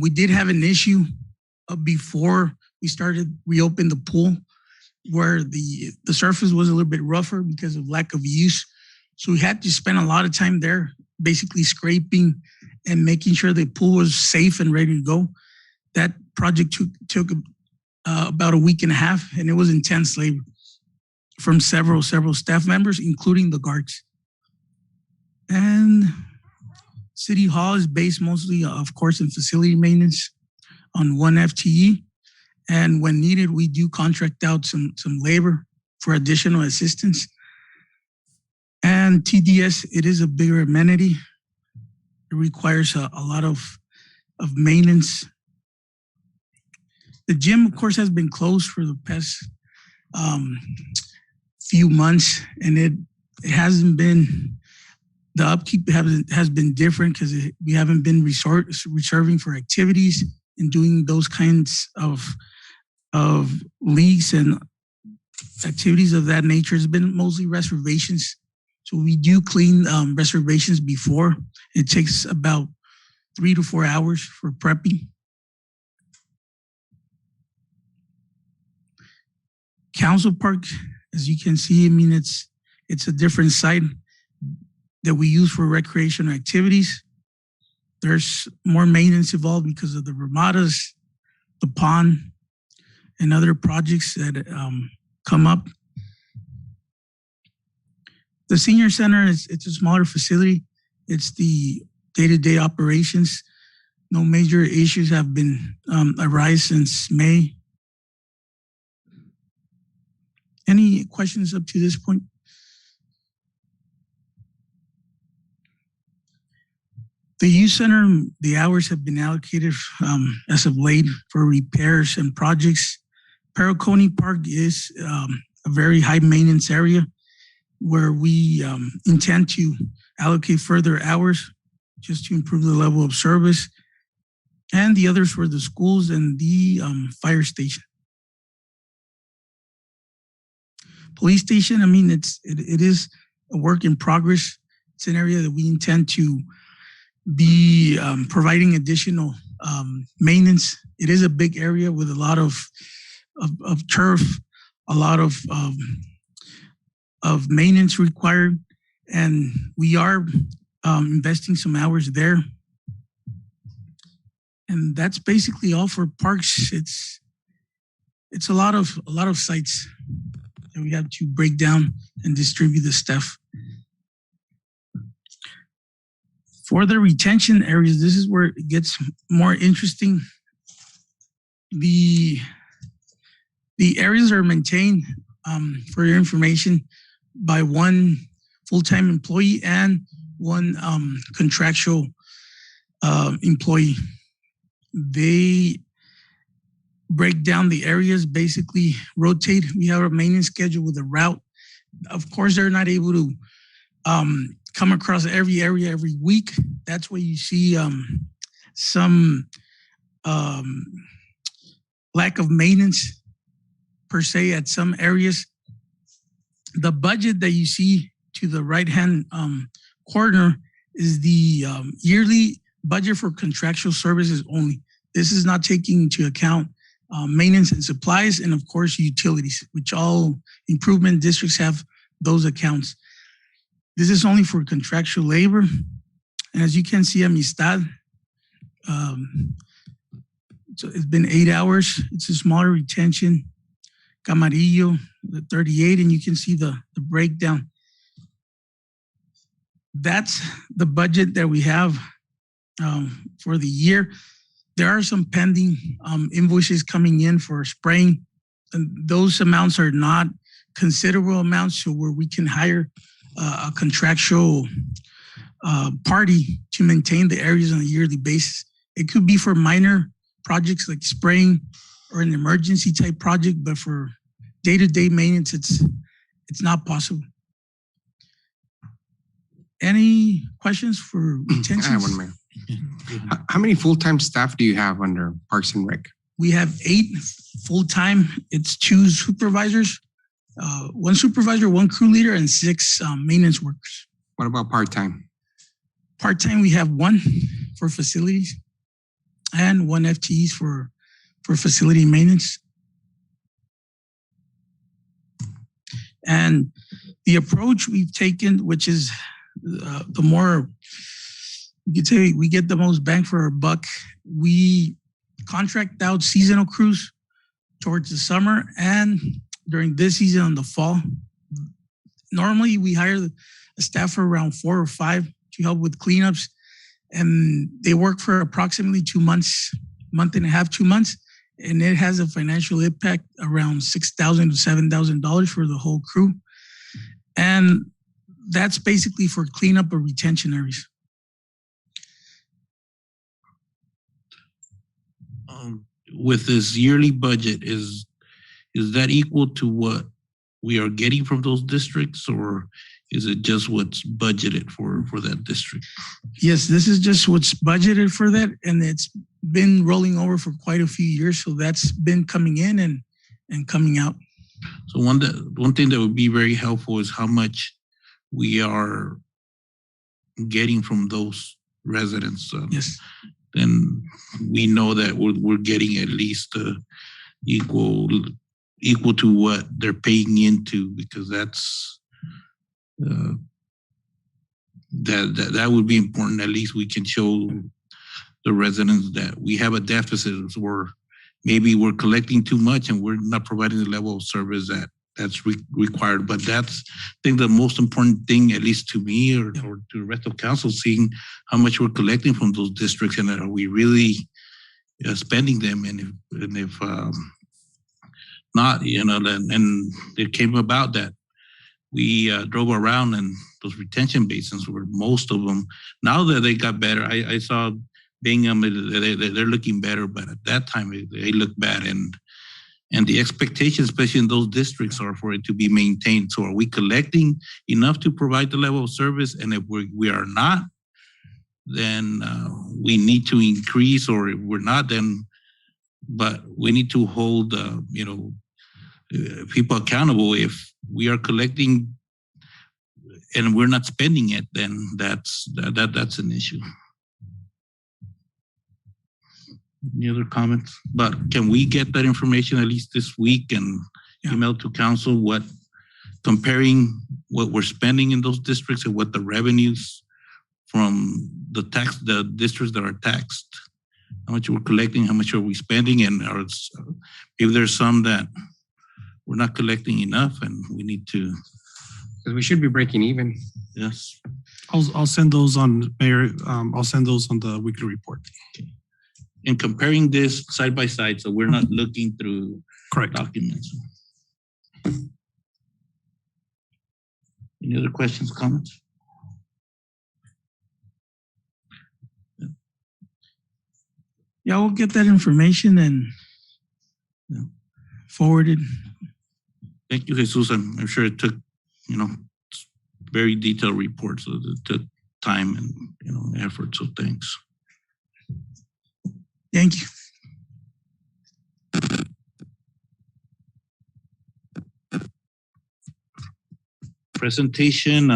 G: We did have an issue before we reopened the pool where the surface was a little bit rougher because of lack of use. So we had to spend a lot of time there, basically scraping and making sure the pool was safe and ready to go. That project took about a week and a half, and it was intense labor from several staff members, including the guards. And City Hall is based mostly, of course, in facility maintenance on 1 FTE. And when needed, we do contract out some labor for additional assistance. And TDS, it is a bigger amenity. It requires a lot of maintenance. The gym, of course, has been closed for the past few months, and it hasn't been, the upkeep has been different because we haven't been reserving for activities and doing those kinds of leagues and activities of that nature. It's been mostly reservations. So we do clean reservations before. It takes about 3 to 4 hours for prepping. Council Park, as you can see, I mean, it's a different site that we use for recreational activities. There's more maintenance involved because of the ramadas, the pond, and other projects that come up. The senior center it's a smaller facility. It's the day-to-day operations. No major issues have been arise since May. Any questions up to this point? The youth center, the hours have been allocated as of late for repairs and projects. Pericone Park is a very high maintenance area where we intend to allocate further hours just to improve the level of service. And the others were the schools and the fire station. Police station, I mean, it is a work in progress. It's an area that we intend to be providing additional maintenance. It is a big area with a lot of turf, a lot of maintenance required, and we are investing some hours there. And that's basically all for parks. It's a lot of sites that we have to break down and distribute the stuff. For the retention areas, this is where it gets more interesting. The areas are maintained, for your information, by one full-time employee and one contractual employee. They break down the areas, basically rotate. We have a maintenance schedule with a route. Of course, they're not able to come across every area every week. That's where you see some lack of maintenance per se at some areas. The budget that you see to the right-hand corner is the yearly budget for contractual services only. This is not taking into account maintenance and supplies, and of course utilities, which all improvement districts have those accounts. This is only for contractual labor. And as you can see, Amistad, so it's been 8 hours. It's a smaller retention. Camarillo, the 38, and you can see the breakdown. That's the budget that we have for the year. There are some pending invoices coming in for spraying, and those amounts are not considerable amounts, so where we can hire a contractual party to maintain the areas on a yearly basis. It could be for minor projects like spraying or an emergency type project, but for day-to-day maintenance, it's not possible. Any questions for retention?
I: I have one, Mayor. How many full-time staff do you have under Parks and Rec?
G: We have 8 full-time. It's 2 supervisors, 1 supervisor, 1 crew leader, and 6 maintenance workers.
I: What about part-time?
G: Part-time, we have 1 for facilities and 1 FTEs for facility maintenance. And the approach we've taken, which is the more, you could say we get the most bang for our buck, we contract out seasonal crews towards the summer and during this season in the fall. Normally we hire a staff for around 4 or 5 to help with cleanups, and they work for approximately 2 months, month and a half, 2 months, and it has a financial impact around $6,000 to $7,000 for the whole crew. And that's basically for cleanup or retention areas.
A: With this yearly budget, is that equal to what we are getting from those districts, or is it just what's budgeted for that district?
G: Yes, this is just what's budgeted for that, and it's been rolling over for quite a few years, so that's been coming in and coming out.
A: So one thing that would be very helpful is how much we are getting from those residents.
G: Yes.
A: Then we know that we're getting at least equal to what they're paying into, because that's that would be important. At least we can show the residents that we have a deficit, where maybe we're collecting too much and we're not providing the level of service that that's required. But that's, I think, the most important thing, at least to me or to the rest of council, seeing how much we're collecting from those districts and are we really spending them, and if not, and it came about that we drove around and those retention basins were most of them. Now that they got better, I saw Bingham, they're looking better, but at that time they looked bad, and the expectation, especially in those districts, are for it to be maintained. So are we collecting enough to provide the level of service? And if we are not, then we need to increase, or if we're not, then, but we need to hold, people accountable. If we are collecting and we're not spending it, then that's an issue. Any other comments? But can we get that information at least this week and email to council, comparing what we're spending in those districts and what the revenues from the districts that are taxed, how much we're collecting, how much are we spending, and if there's some that we're not collecting enough and we need to.
I: Because we should be breaking even.
A: Yes.
E: I'll send those on, Mayor. I'll send those on the weekly report.
A: Okay. And comparing this side by side, so we're not looking through
E: correct
A: documents. Any other questions, comments?
G: Yeah, we'll get that information and forward it.
A: Thank you, Jesus. I'm sure it took, very detailed reports, so it took time and, effort. So thanks.
G: Thank you.
A: Presentation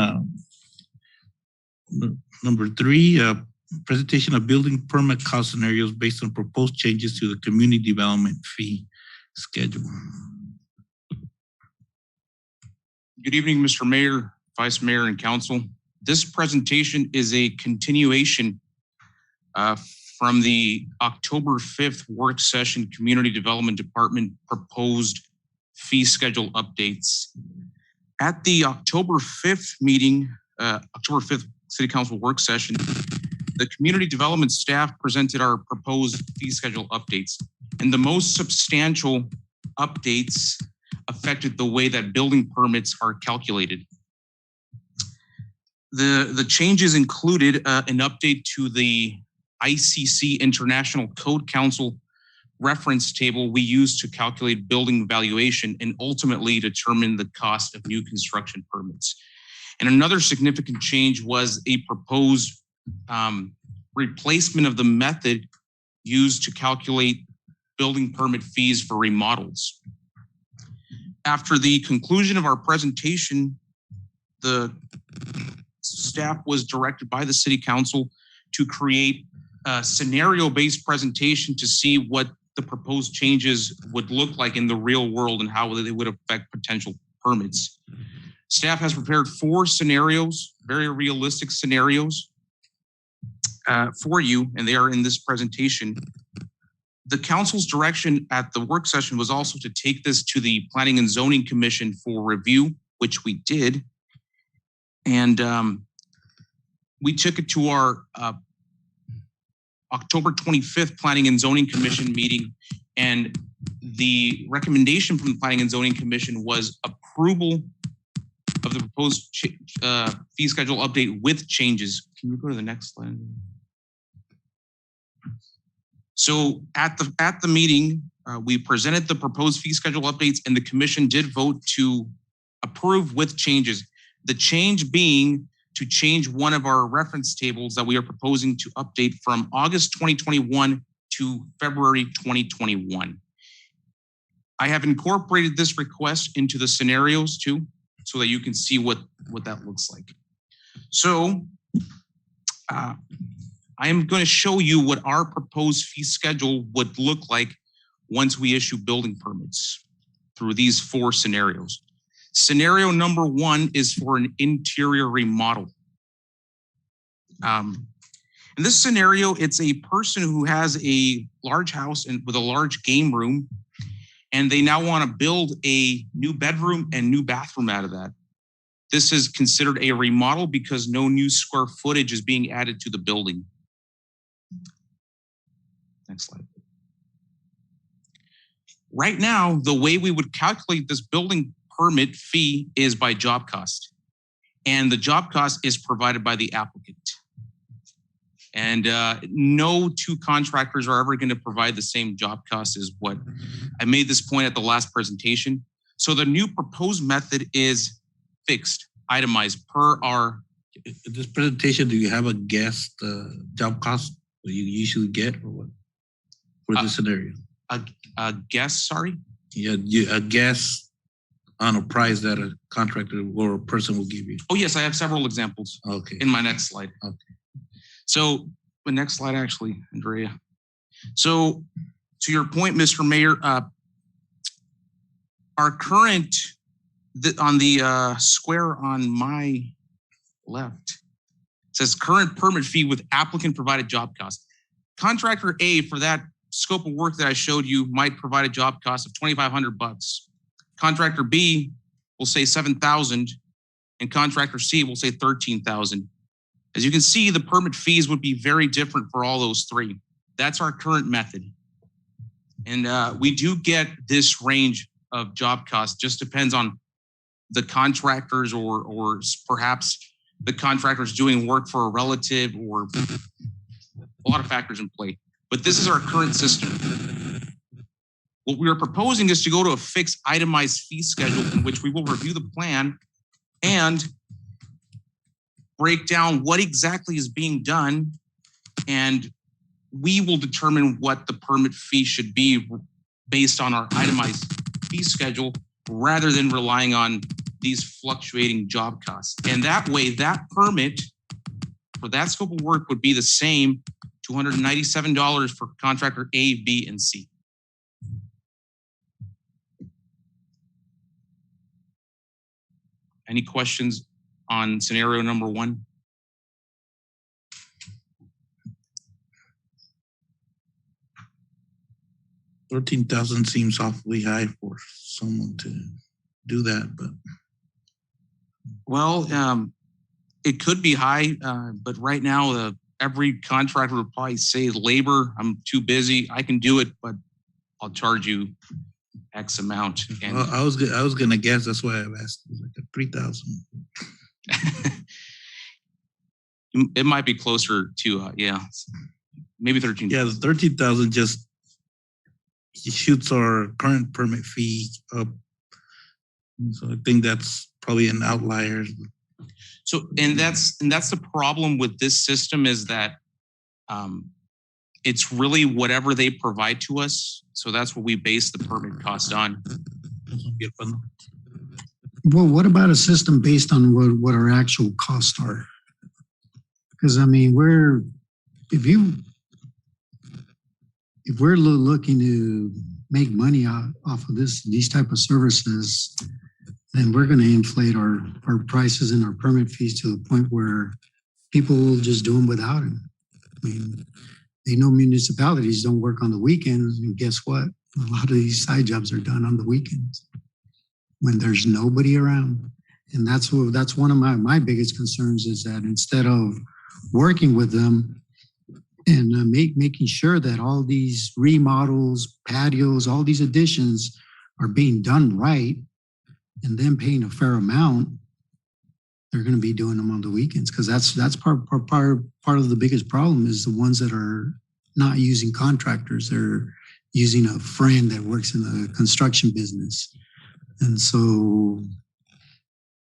A: number 3, presentation of building permit cost scenarios based on proposed changes to the community development fee schedule.
K: Good evening, Mr. Mayor, Vice Mayor, and Council. This presentation is a continuation from the October 5th work session Community Development Department proposed fee schedule updates. At the October 5th meeting, October 5th City Council work session, the Community Development staff presented our proposed fee schedule updates. And the most substantial updates affected the way that building permits are calculated. The changes included an update to the ICC International Code Council reference table we use to calculate building valuation and ultimately determine the cost of new construction permits. And another significant change was a proposed replacement of the method used to calculate building permit fees for remodels. After the conclusion of our presentation, the staff was directed by the City Council to create a scenario-based presentation to see what the proposed changes would look like in the real world and how they would affect potential permits. Staff has prepared 4 scenarios, very realistic scenarios for you, and they are in this presentation. The council's direction at the work session was also to take this to the Planning and Zoning Commission for review, which we did. And we took it to our October 25th Planning and Zoning Commission meeting. And the recommendation from the Planning and Zoning Commission was approval of the proposed fee schedule update with changes. Can you go to the next slide? So at the meeting, we presented the proposed fee schedule updates and the commission did vote to approve with changes. The change being to change one of our reference tables that we are proposing to update from August 2021 to February 2021. I have incorporated this request into the scenarios too, so that you can see what that looks like. So I am going to show you what our proposed fee schedule would look like once we issue building permits through these 4 scenarios. Scenario number 1 is for an interior remodel. In this scenario, it's a person who has a large house and with a large game room, and they now want to build a new bedroom and new bathroom out of that. This is considered a remodel because no new square footage is being added to the building. Next slide. Right now, the way we would calculate this building permit fee is by job cost. And the job cost is provided by the applicant. And no two contractors are ever going to provide the same job cost as what I made this point at the last presentation. So the new proposed method is fixed, itemized per our.
A: In this presentation, do you have a guess job cost that you usually get or what for this scenario?
K: A guess, sorry?
A: Yeah, a guess on a price that a contractor or a person will give you.
K: Oh, yes, I have several examples.
A: Okay.
K: In my next slide.
A: Okay.
K: So the next slide, actually, Andrea. So to your point, Mr. Mayor, our current, on the square on my left, says current permit fee with applicant provided job cost. Contractor A, for that scope of work that I showed you, might provide a job cost of $2,500. Contractor B will say 7,000, and contractor C will say 13,000. As you can see, the permit fees would be very different for all those three. That's our current method. And we do get this range of job costs, just depends on the contractors or perhaps the contractors doing work for a relative or a lot of factors in play. But this is our current system. What we are proposing is to go to a fixed itemized fee schedule in which we will review the plan and break down what exactly is being done, and we will determine what the permit fee should be based on our itemized fee schedule rather than relying on these fluctuating job costs. And that way, that permit for that scope of work would be the same, $297 for contractor A, B, and C. Any questions on scenario number one?
A: $13,000 seems awfully high for someone to do that, but.
K: Well, it could be high, but right now, every contractor would probably say labor, I'm too busy, I can do it, but I'll charge you X amount. And
A: I was gonna guess, that's why I've asked, like a 3,000.
K: It might be closer to, yeah, maybe 13.
A: Yeah, the 13,000 just shoots our current permit fee up. So I think that's probably an outlier.
K: So, and that's the problem with this system is that it's really whatever they provide to us. So that's what we base the permit cost on.
H: Well, what about a system based on what our actual costs are? Because I mean, if we're looking to make money off of these type of services, then we're going to inflate our prices and our permit fees to the point where people will just do them without it. I mean, they know municipalities don't work on the weekends, and guess what? A lot of these side jobs are done on the weekends when there's nobody around. And that's one of my biggest concerns is that instead of working with them and making sure that all these remodels, patios, all these additions are being done right, and then paying a fair amount, they're going to be doing them on the weekends, because that's part of the biggest problem is the ones that are not using contractors. They're using a friend that works in the construction business. And so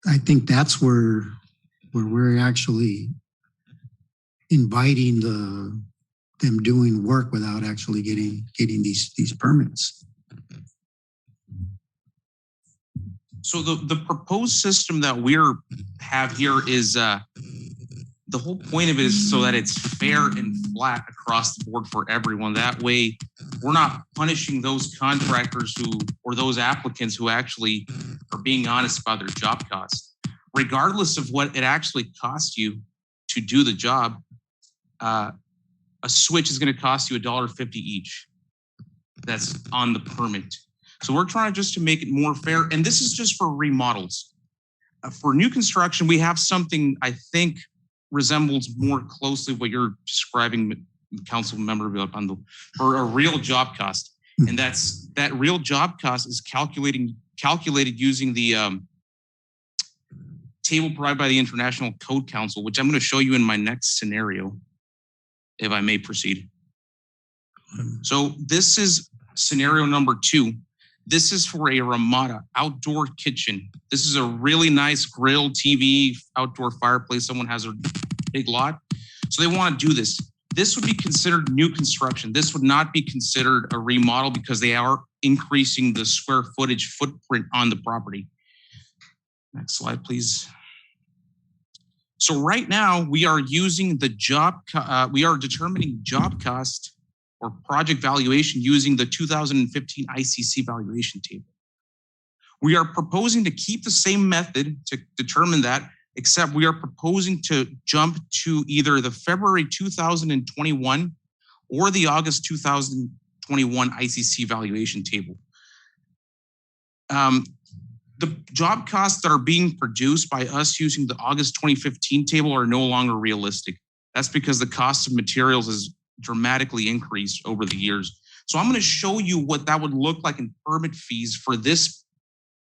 H: I think that's where we're actually inviting them doing work without actually getting these permits.
K: So the proposed system that have here is the whole point of it is so that it's fair and flat across the board for everyone. That way, we're not punishing those contractors or those applicants who actually are being honest about their job costs. Regardless of what it actually costs you to do the job, a switch is going to cost you $1.50 each. That's on the permit. So we're trying just to make it more fair. And this is just for remodels. For new construction, we have something I think resembles more closely what you're describing, Council Member Villalpando, for a real job cost. And that real job cost is calculated using the table provided by the International Code Council, which I'm going to show you in my next scenario, if I may proceed. So this is scenario number 2. This is for a Ramada outdoor kitchen. This is a really nice grill, TV, outdoor fireplace. Someone has a big lot. So they want to do this. This would be considered new construction. This would not be considered a remodel because they are increasing the square footage footprint on the property. Next slide, please. So right now we are using the we are determining job cost or project valuation using the 2015 ICC valuation table. We are proposing to keep the same method to determine that, except we are proposing to jump to either the February 2021 or the August 2021 ICC valuation table. The job costs that are being produced by us using the August 2015 table are no longer realistic. That's because the cost of materials has dramatically increased over the years. So I'm going to show you what that would look like in permit fees for this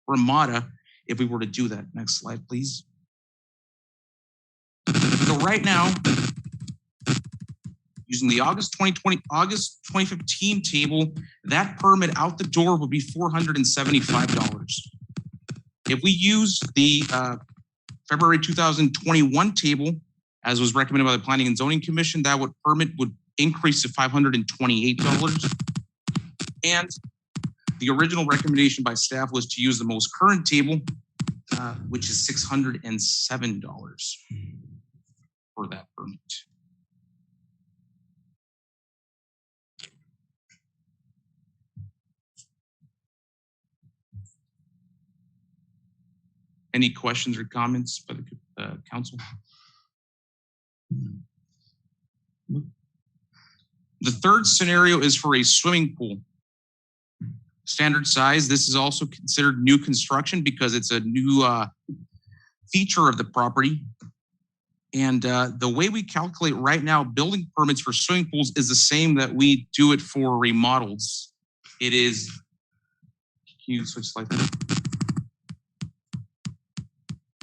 K: Ramada if we were to do that. Next slide, please. So right now, using the August 2015 table, that permit out the door would be $475. If we use the February 2021 table, as was recommended by the Planning and Zoning Commission, that permit would increase to $528. And the original recommendation by staff was to use the most current table, which is $607 for that permit. Any questions or comments by the council? The third scenario is for a swimming pool. Standard size. This is also considered new construction because it's a new feature of the property. And the way we calculate right now building permits for swimming pools is the same that we do it for remodels. It is, can you switch slide?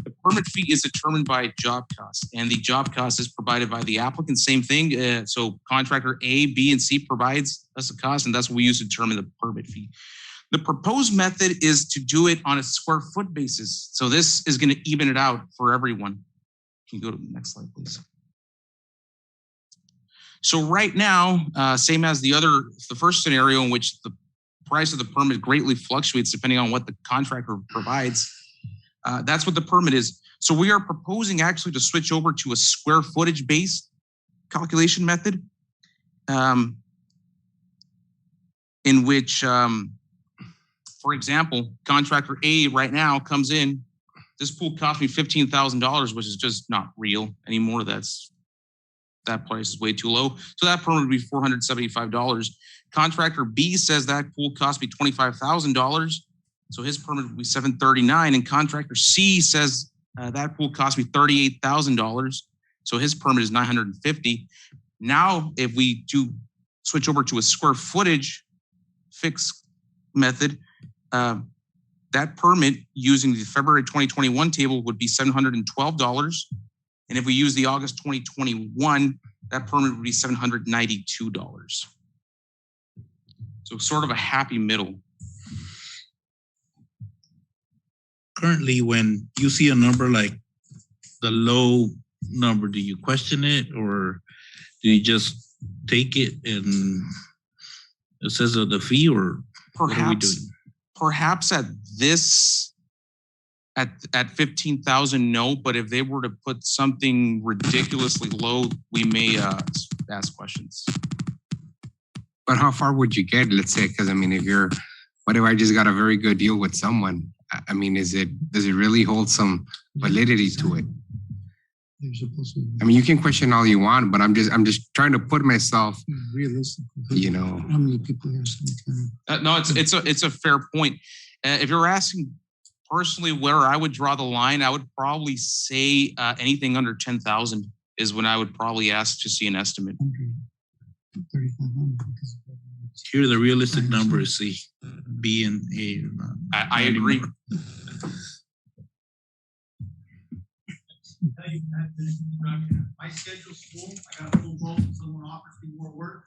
K: The permit fee is determined by job cost, and the job cost is provided by the applicant. Same thing. So contractor A, B, and C provides us a cost, and that's what we use to determine the permit fee. The proposed method is to do it on a square foot basis. So this is going to even it out for everyone. Can you go to the next slide, please? So right now, same as the first scenario in which the price of the permit greatly fluctuates depending on what the contractor provides. That's what the permit is. So we are proposing actually to switch over to a square footage based calculation method in which, for example, contractor A right now comes in, this pool cost me $15,000, which is just not real anymore. That price is way too low. So that permit would be $475. Contractor B says that pool cost me $25,000. So his permit would be $739. And contractor C says that pool cost me $38,000. So his permit is $950. Now, if we do switch over to a square footage fixed method, that permit using the February 2021 table would be $712. And if we use the August 2021, that permit would be $792. So sort of a happy middle.
A: Currently, when you see a number like the low number, do you question it or do you just take it and it says the fee, or what are we doing?
K: Perhaps at this, at 15,000, no, but if they were to put something ridiculously low, we may ask questions.
I: But how far would you get, let's say, because I mean, what if I just got a very good deal with someone? I mean, does it really hold some validity to it?
H: They're supposed to
I: I mean, you can question all you want, but I'm just trying to put myself,
H: be realistic.
I: you know.
H: How many people have cemetery?
K: No, it's a fair point. If you're asking personally where I would draw the line, I would probably say anything under 10,000 is when I would probably ask to see an estimate.
H: 3,500.
A: Here, the realistic number is C, B, and A.
K: I agree.
L: My schedule's full. I got a full boat. Someone offers me more work,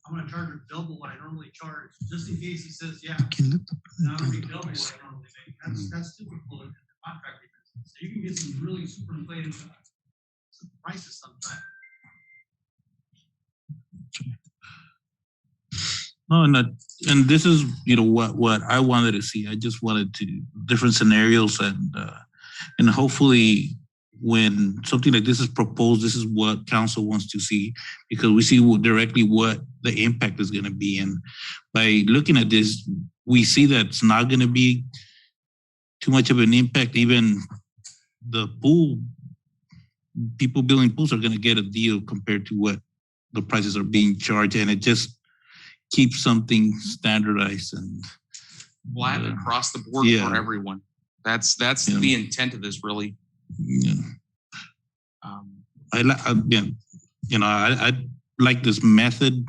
L: I'm gonna charge her double what I normally charge, just in case he says, yeah. Then I'm gonna be double what I normally make. That's typical in the contracting business. So you can get some really super inflated prices sometimes.
A: No, and this is, what I wanted to see. I just wanted different scenarios and hopefully when something like this is proposed, this is what council wants to see, because we see directly what the impact is going to be. And by looking at this, we see that it's not going to be too much of an impact. Even the pool, people building pools are going to get a deal compared to what the prices are being charged. And it just keeps something standardized and
K: flat across the board for everyone. That's the intent of this, really.
A: Yeah. I like this method,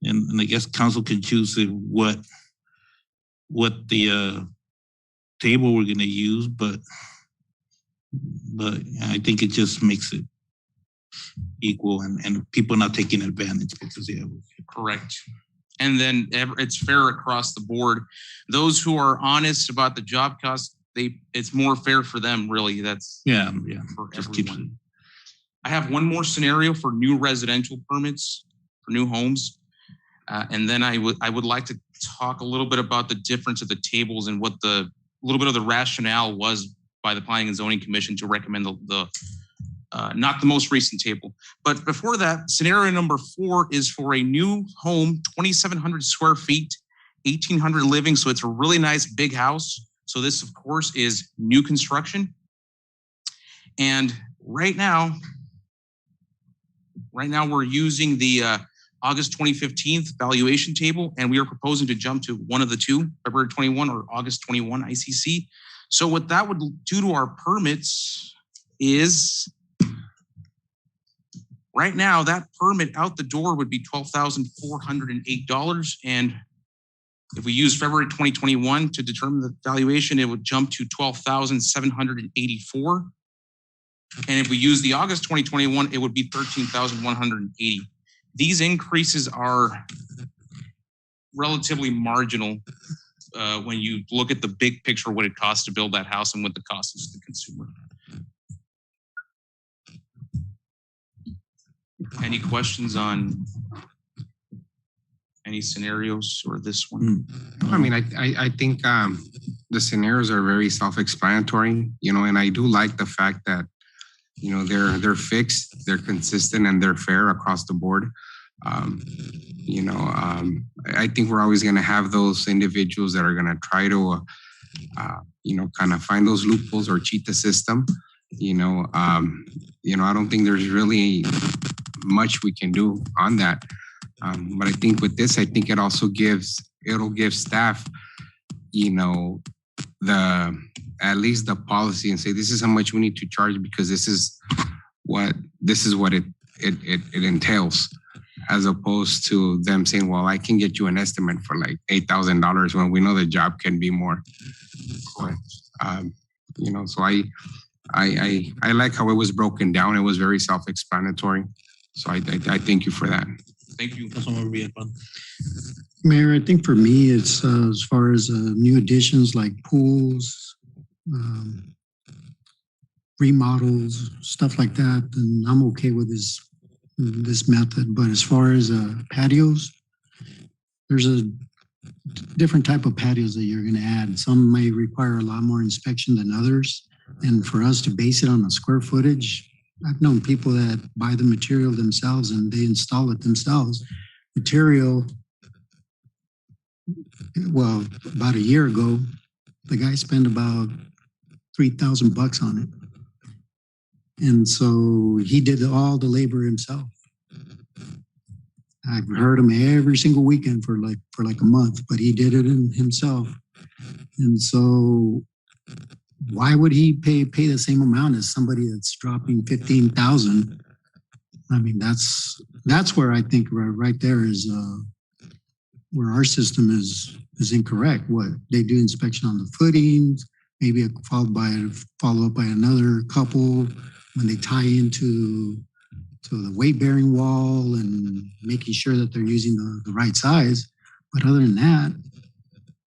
A: and I guess council can choose what the table we're going to use, but I think it just makes it equal and people not taking advantage because they have.
K: Correct. And then it's fair across the board. Those who are honest about the job cost, it's more fair for them, really. That's for just everyone. I have one more scenario for new residential permits for new homes, and then I would like to talk a little bit about the difference of the tables and what a little bit of the rationale was by the Planning and Zoning Commission to recommend the not the most recent table. But before that, scenario number 4 is for a new home, 2,700 square feet, 1,800 living. So it's a really nice big house. So this, of course, is new construction. And right now we're using the August 2015 valuation table, and we are proposing to jump to one of the two, February 21 or August 21 ICC. So what that would do to our permits is, right now, that permit out the door would be $12,408. And if we use February 2021 to determine the valuation, it would jump to $12,784. And if we use the August 2021, it would be $13,180. These increases are relatively marginal when you look at the big picture, what it costs to build that house and what the cost is to the consumer. Any questions on any scenarios or this one?
I: I mean, I think the scenarios are very self-explanatory, and I do like the fact that, they're fixed, they're consistent, and they're fair across the board. I think we're always going to have those individuals that are going to try to, kind of find those loopholes or cheat the system. I don't think there's really much we can do on that. But I think with this, I think it'll give staff, at least the policy and say, this is how much we need to charge because this is what it entails, as opposed to them saying, well, I can get you an estimate for like $8,000 when we know the job can be more. So I like how it was broken down. It was very self-explanatory. So I thank you for that.
K: Thank you.
H: Mayor, I think for me, it's as far as new additions like pools, remodels, stuff like that, and I'm okay with this method. But as far as patios, there's a different type of patios that you're going to add. Some may require a lot more inspection than others. And for us to base it on the square footage, I've known people that buy the material themselves and they install it themselves. Material, well, about a year ago, the guy spent about $3,000 on it. And so he did all the labor himself. I've heard him every single weekend for like a month, but he did it himself. And so why would he pay the same amount as somebody that's dropping 15,000? I mean, that's where I think right there is where our system is incorrect. What they do inspection on the footings, maybe followed up by another couple when they tie into the weight bearing wall and making sure that they're using the right size. But other than that,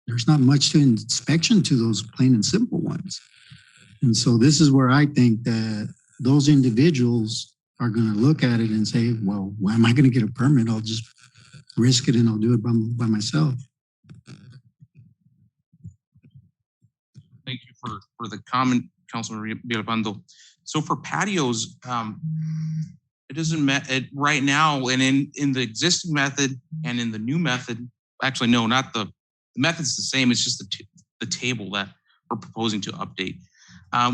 H: there's not much to inspection to those plain and simple ones. And so this is where I think that those individuals are going to look at it and say, well, why am I going to get a permit? I'll just risk it and I'll do it by myself.
K: Thank you for the comment, Councilman Villalpando. So for patios, it doesn't right now, and in the existing method and in the new method, actually, no, not the method's the same. It's just the table that we're proposing to update.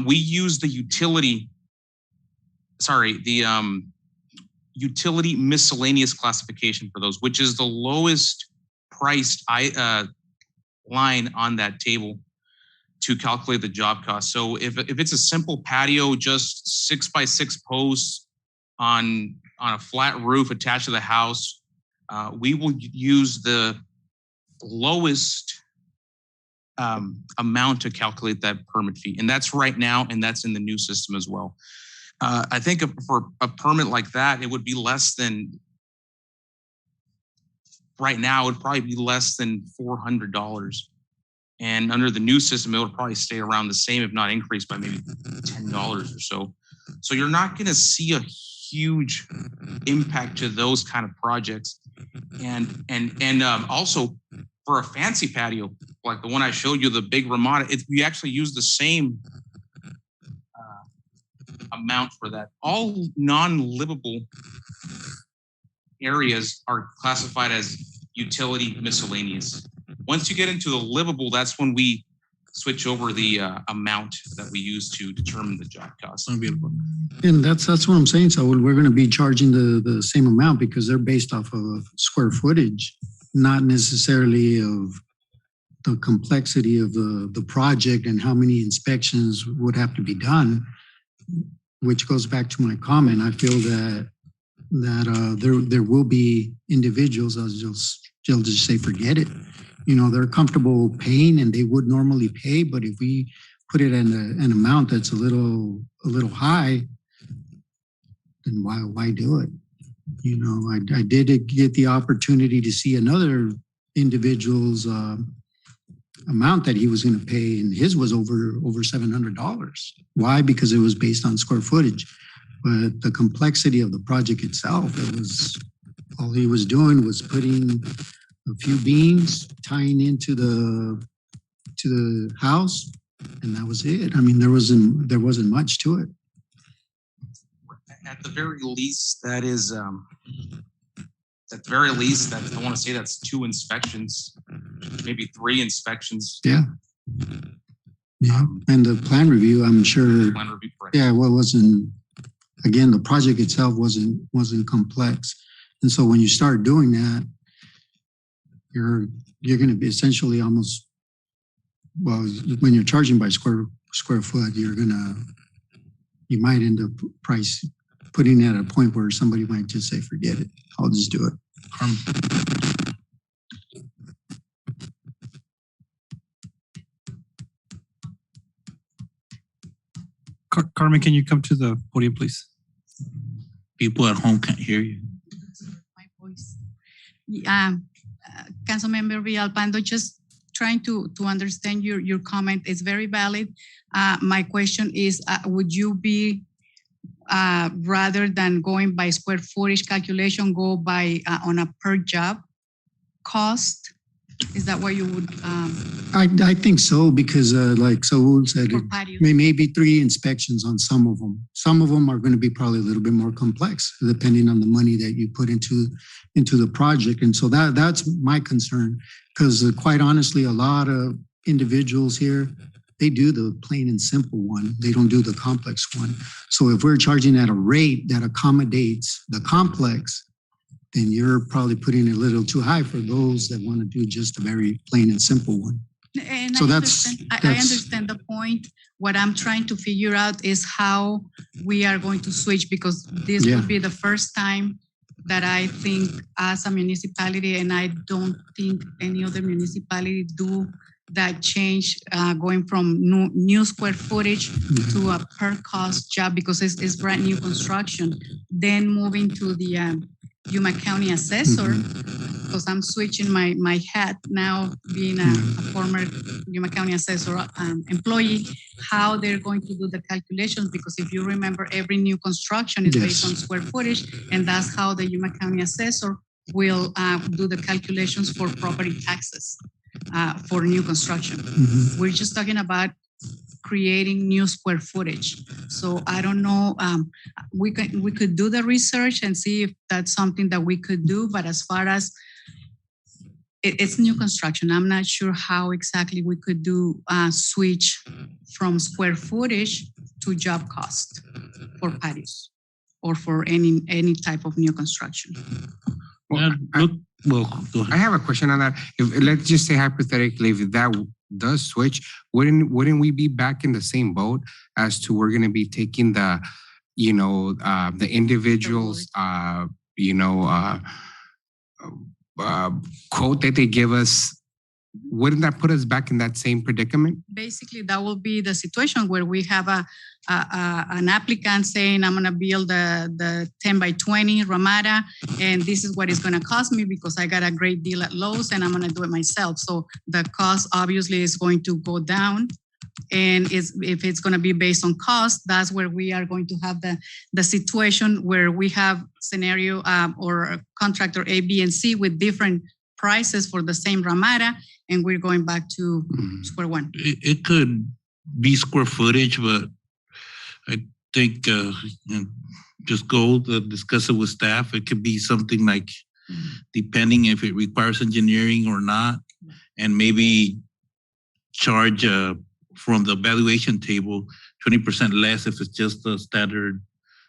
K: We use the utility miscellaneous classification for those, which is the lowest priced line on that table to calculate the job cost. So if it's a simple patio, just 6x6 posts on a flat roof attached to the house, we will use the lowest amount to calculate that permit fee. And that's right now, and that's in the new system as well. I think for a permit like that, it would be less than, right now, it would probably be less than $400. And under the new system, it would probably stay around the same, if not increase by maybe $10 or so. So you're not going to see a huge impact to those kind of projects. And also for a fancy patio, like the one I showed you, the big Ramada, we actually use the same amount for that. All non-livable areas are classified as utility miscellaneous. Once you get into the livable, that's when we switch over the amount that we use to determine the job cost.
H: And that's what I'm saying. So we're going to be charging the same amount because they're based off of square footage, not necessarily of the complexity of the project and how many inspections would have to be done, which goes back to my comment. I feel that there will be individuals they'll just say, forget it. You know, they're comfortable paying and they would normally pay, but if we put it in an amount that's a little high, then why do it? You know, I did get the opportunity to see another individual's amount that he was going to pay, and his was over $700. Why? Because it was based on square footage. But the complexity of the project itself, it was all he was doing was putting a few beams, tying into the house, and that was it. I mean, there wasn't much to it.
K: At the very least, that is at the very least, that I want to say that's 2 inspections, maybe 3 inspections.
H: Yeah. Yeah, and the plan review, I'm sure.
K: Plan review, correct.
H: Yeah, well, again, the project itself wasn't complex, and so when you start doing that, you're going to be essentially almost, well, when you're charging by square foot, you might end up putting it at a point where somebody might just say, forget it, I'll just do it.
E: Carmen, can you come to the podium, please?
A: People at home can't hear you.
D: My voice. Councilmember Villalpando, just trying to understand your comment. It's very valid. My question is, would you be, rather than going by square footage calculation, go by on a per job cost? Is that what you would?
H: I think so, because like Saul said, maybe 3 inspections on some of them. Some of them are going to be probably a little bit more complex, depending on the money that you put into the project. And so that's my concern, because quite honestly, a lot of individuals here, they do the plain and simple one. They don't do the complex one. So if we're charging at a rate that accommodates the complex, then you're probably putting it a little too high for those that want to do just a very plain and simple one.
D: And
H: So
D: I
H: that's-
D: understand, I
H: that's-
D: understand the point. What I'm trying to figure out is how we are going to switch, because this
H: Yeah.
D: will be the first time that I think as a municipality, and I don't think any other municipality do that change, going from new square footage to a per cost job, because it's brand new construction. Then moving to the Yuma County assessor, because I'm switching my hat now, being a former Yuma County assessor employee, how they're going to do the calculations, because if you remember, every new construction is based
H: Yes.
D: on square footage, and that's how the Yuma County assessor will do the calculations for property taxes for new construction. We're just talking about creating new square footage. So I don't know, we could do the research and see if that's something that we could do, but as far as it's new construction, I'm not sure how exactly we could do switch from square footage to job cost for patios or for any type of new construction.
A: Well, go ahead.
I: I have a question on that. Let's just say hypothetically, if that does switch, wouldn't we be back in the same boat as to we're going to be taking the, the individuals, quote that they give us? Wouldn't that put us back in that same predicament?
D: Basically, that will be the situation where we have an applicant saying, I'm going to build the 10 by 20 Ramada, and this is what it's going to cost me because I got a great deal at Lowe's and I'm going to do it myself. So the cost obviously is going to go down. And if it's going to be based on cost, that's where we are going to have the situation where we have scenario or a contractor A, B, and C with different prices for the same Ramada, and we're going back to square one.
A: It could be square footage, but I think just go discuss it with staff. It could be something like, depending if it requires engineering or not, and maybe charge from the valuation table 20% less if it's just a standard.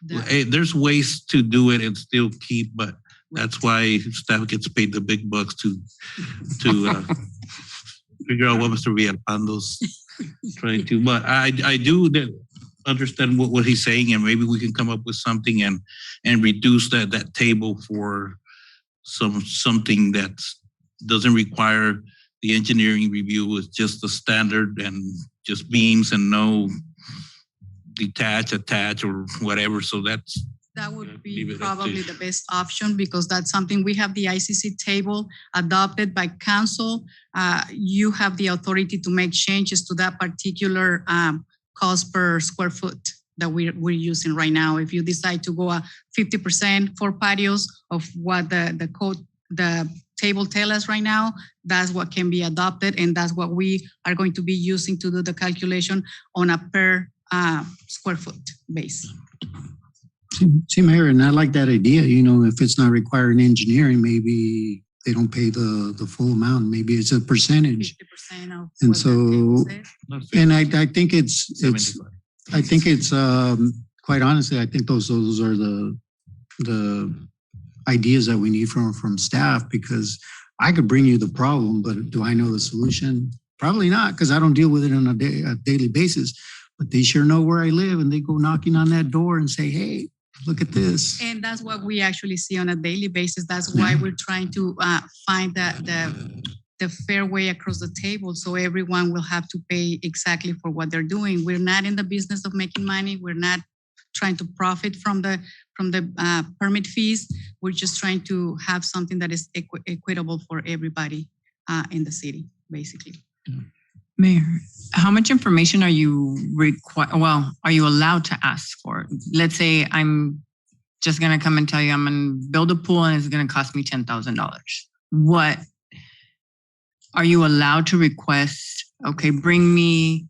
A: There's ways to do it and still keep, but that's why staff gets paid the big bucks to figure out what Mr. Villalpando's trying to. But I do understand what he's saying, and maybe we can come up with something and reduce that table for something that doesn't require the engineering review. It's just the standard and just beams and no attach, or whatever. So that would be probably the best option, because that's something we have the ICC table adopted by council. You have the authority to make changes to that particular cost per square foot that we're using right now. If you decide to go 50% for patios of what the table tell us right now, that's what can be adopted, and that's what we are going to be using to do the calculation on a per square foot base.
H: See, Mayor, and I like that idea. If it's not requiring engineering, maybe they don't pay the full amount. Maybe it's a percentage.
D: 50% of
H: And
D: what
H: so,
D: the table says.
H: and I think it's quite honestly, I think those are the ideas that we need from staff, because I could bring you the problem, but do I know the solution? Probably not, because I don't deal with it on a daily basis. But they sure know where I live, and they go knocking on that door and say, hey, look at this.
D: And that's what we actually see on a daily basis. That's why we're trying to find the fair way across the table, so everyone will have to pay exactly for what they're doing. We're not in the business of making money. We're not trying to profit from the permit fees. We're just trying to have something that is equitable for everybody in the city, basically.
J: Mayor, how much information are you are you allowed to ask for? Let's say I'm just going to come and tell you I'm going to build a pool and it's going to cost me $10,000. What are you allowed to request? Okay, bring me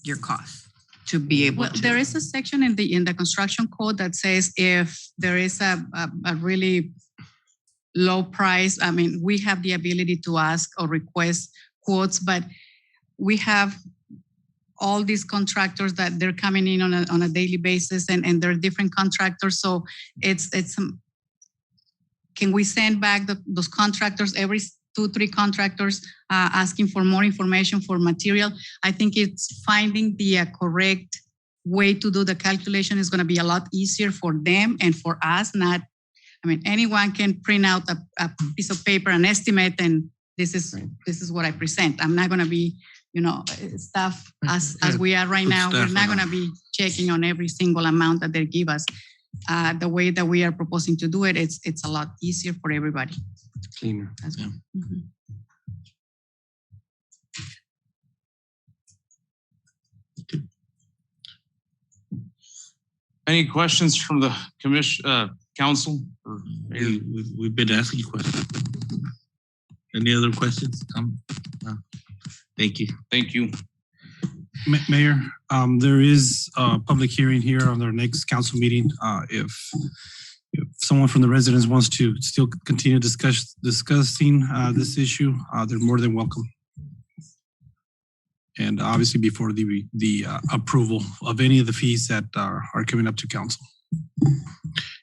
J: your cost to be able to.
D: There is a section in the construction code that says if there is a really low price, I mean, we have the ability to ask or request quotes, but we have all these contractors that they're coming in on a daily basis, and they're different contractors. So it's can we send back those contractors, every 2-3 contractors asking for more information for material? I think it's finding the correct way to do the calculation is going to be a lot easier for them and for us. Anyone can print out a piece of paper, an estimate, and this is what I present. I'm not going to be, staff as we are right now. We're not going to be checking on every single amount that they give us. The way that we are proposing to do it, it's a lot easier for everybody.
I: Cleaner.
D: As well. Mm-hmm.
K: Any questions from the commission, council? Or
A: we've been asking questions. Any other questions? No. Thank you.
K: Thank you.
E: Mayor, there is a public hearing here on our next council meeting. If someone from the residents wants to still continue discussing this issue, they're more than welcome. And obviously before the approval of any of the fees that are coming up to council.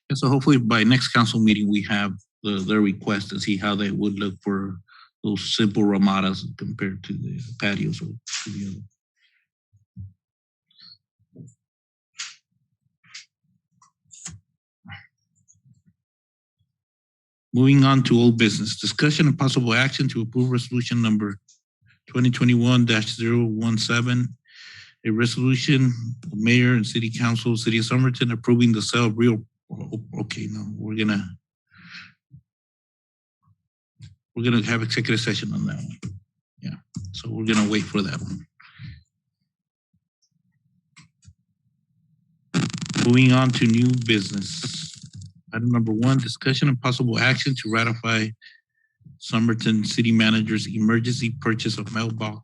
A: Yeah, so hopefully by next council meeting, we have their request to see how they would look for those simple ramadas compared to the patios or to the other. Moving on to old business, discussion and possible action to approve resolution number 2021-017, a resolution of mayor and city council, city of Somerton, approving the sale of real. Okay, no, we're gonna have executive session on that one. Yeah, so we're gonna wait for that one. Moving on to new business. Item number 1, discussion and possible action to ratify Somerton City Manager's emergency purchase of mailbox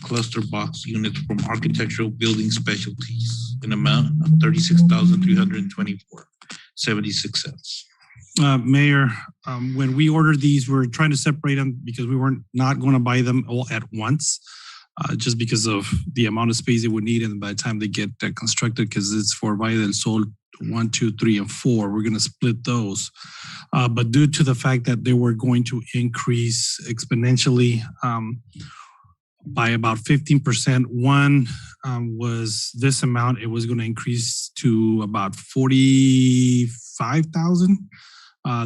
A: cluster box units from Architectural Building Specialties in amount of $36,324.76.
E: Mayor, when we ordered these, we're trying to separate them because we weren't not going to buy them all at once, just because of the amount of space it would need, and by the time they get constructed, because it's for Valle del Sol 1, 2, 3, and 4, we're going to split those. But due to the fact that they were going to increase exponentially by about 15%, one was this amount. It was going to increase to about 45,000.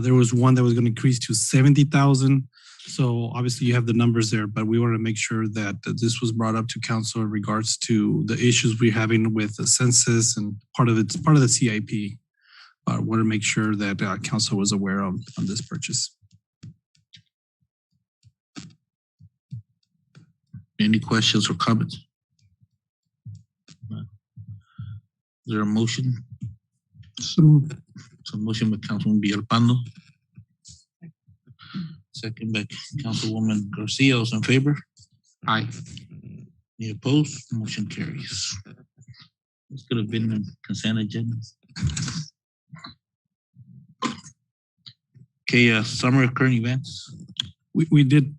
E: There was one that was going to increase to 70,000. So obviously you have the numbers there, but we want to make sure that this was brought up to council in regards to the issues we're having with the census, and part of the CIP. I want to make sure that council was aware of on this purchase.
A: Any questions or comments? Is there a motion? So motion by Councilwoman Villalpando. Second by Councilwoman Garcia. Those in favor?
I: Aye.
A: Any opposed? Motion carries. This could have been a consent agenda. Okay, summer current events.
E: We did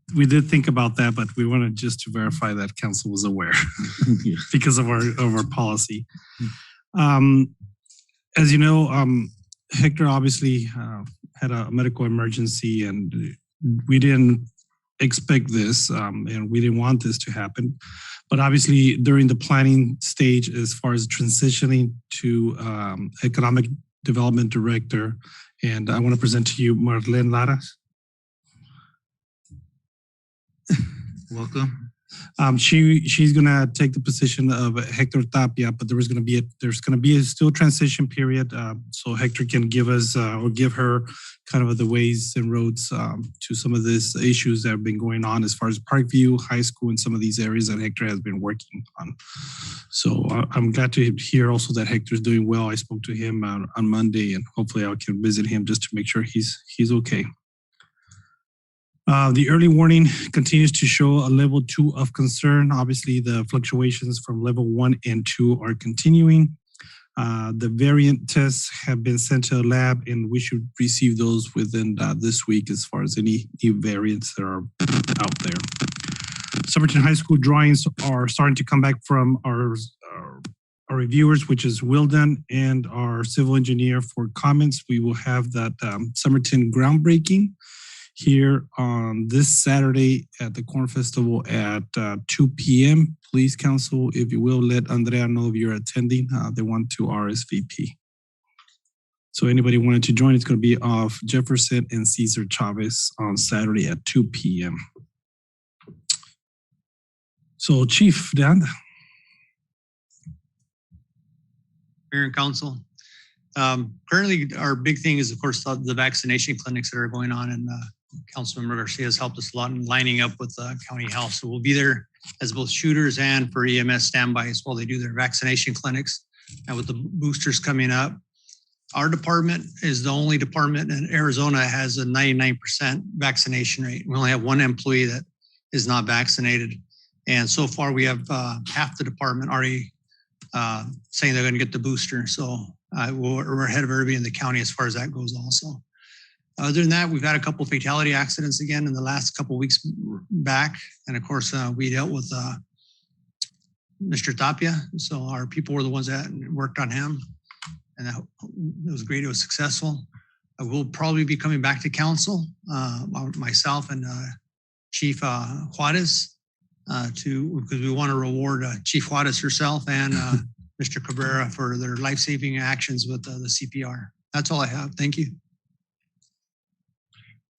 E: think about that, but we wanted just to verify that council was aware because of our policy. As you know, Hector obviously had a medical emergency, and we didn't expect this, and we didn't want this to happen. But obviously, during the planning stage, as far as transitioning to economic development director, and I want to present to you Marlene Laras.
A: Welcome.
E: She's gonna take the position of Hector Tapia, but there's gonna be a still transition period, so Hector can give us or give her kind of the ways and roads to some of these issues that have been going on as far as Parkview High School and some of these areas that Hector has been working on. So I'm glad to hear also that Hector's doing well. I spoke to him on Monday, and hopefully I can visit him just to make sure he's okay. The early warning continues to show a level 2 of concern. Obviously, the fluctuations from level 1 and 2 are continuing. The variant tests have been sent to a lab, and we should receive those within this week as far as any new variants that are out there. Somerton High School drawings are starting to come back from our reviewers, which is Wilden and our civil engineer for comments. We will have that Somerton groundbreaking here on this Saturday at the Corn Festival at 2 p.m. Please, council, if you will, let Andrea know if you're attending. They want to RSVP. So anybody wanted to join, it's going to be off Jefferson and Cesar Chavez on Saturday at 2 p.m. So, Chief Dan.
L: Mayor and Council. Currently, our big thing is, of course, the vaccination clinics that are going on, and Councilmember Garcia has helped us a lot in lining up with County Health. So we'll be there as both shooters and for EMS standbys while they do their vaccination clinics. And with the boosters coming up, our department is the only department in Arizona that has a 99% vaccination rate. We only have one employee that is not vaccinated. And so far, we have half the department already saying they're going to get the booster. So we're ahead of everybody in the county as far as that goes also. Other than that, we've had a couple of fatality accidents again in the last couple of weeks back. And of course, we dealt with Mr. Tapia. So our people were the ones that worked on him. And that, it was great. It was successful. I will probably be coming back to council, myself and Chief Juarez, because we want to reward Chief Juarez herself and Mr. Cabrera for their life-saving actions with the CPR. That's all I have. Thank you.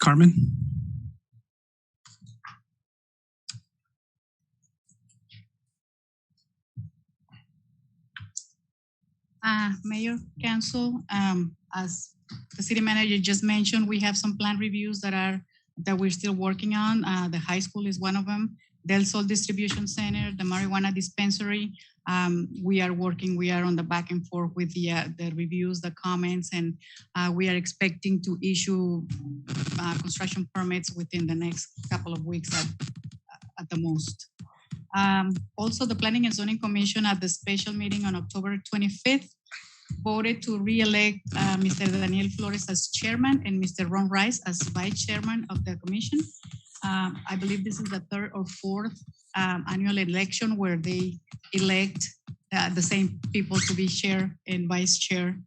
E: Carmen.
D: Mayor, Council, as the city manager just mentioned, we have some plan reviews that we're still working on. The high school is one of them. Del Sol Distribution Center, the marijuana dispensary. We are on the back and forth with the reviews, the comments, and we are expecting to issue construction permits within the next couple of weeks at the most. Also, the Planning and Zoning Commission at the special meeting on October 25th voted to re-elect Mr. Daniel Flores as chairman and Mr. Ron Rice as vice chairman of the commission. I believe this is the third or fourth annual election where they elect the same people to be chair and vice chair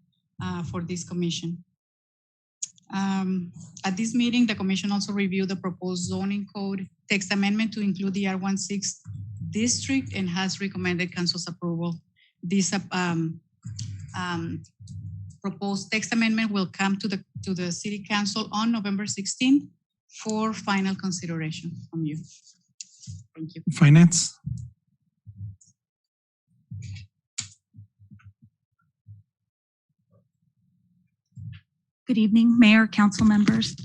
D: for this commission. At this meeting, the commission also reviewed the proposed zoning code text amendment to include the R16 district and has recommended council's approval. This proposed text amendment will come to the city council on November 16th for final consideration from you. Thank you.
E: Finance.
F: Good evening, Mayor, council members.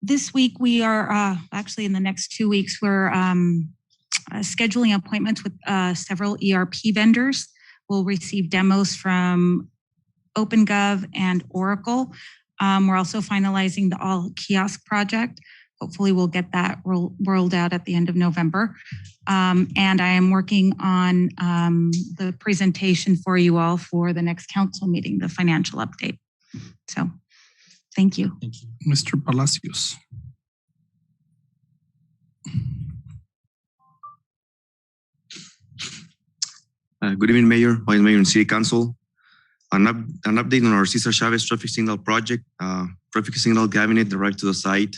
F: This week we are actually in the next 2 weeks, we're scheduling appointments with several ERP vendors. We'll receive demos from OpenGov and Oracle. We're also finalizing the all kiosk project. Hopefully we'll get that rolled out at the end of November. And I am working on the presentation for you all for the next council meeting, the financial update. So, thank you.
E: Thank you. Mr. Palacios.
M: Good evening, Mayor, Vice Mayor, and City Council. An update on our Cesar Chavez traffic signal project. Traffic signal cabinet arrived to the site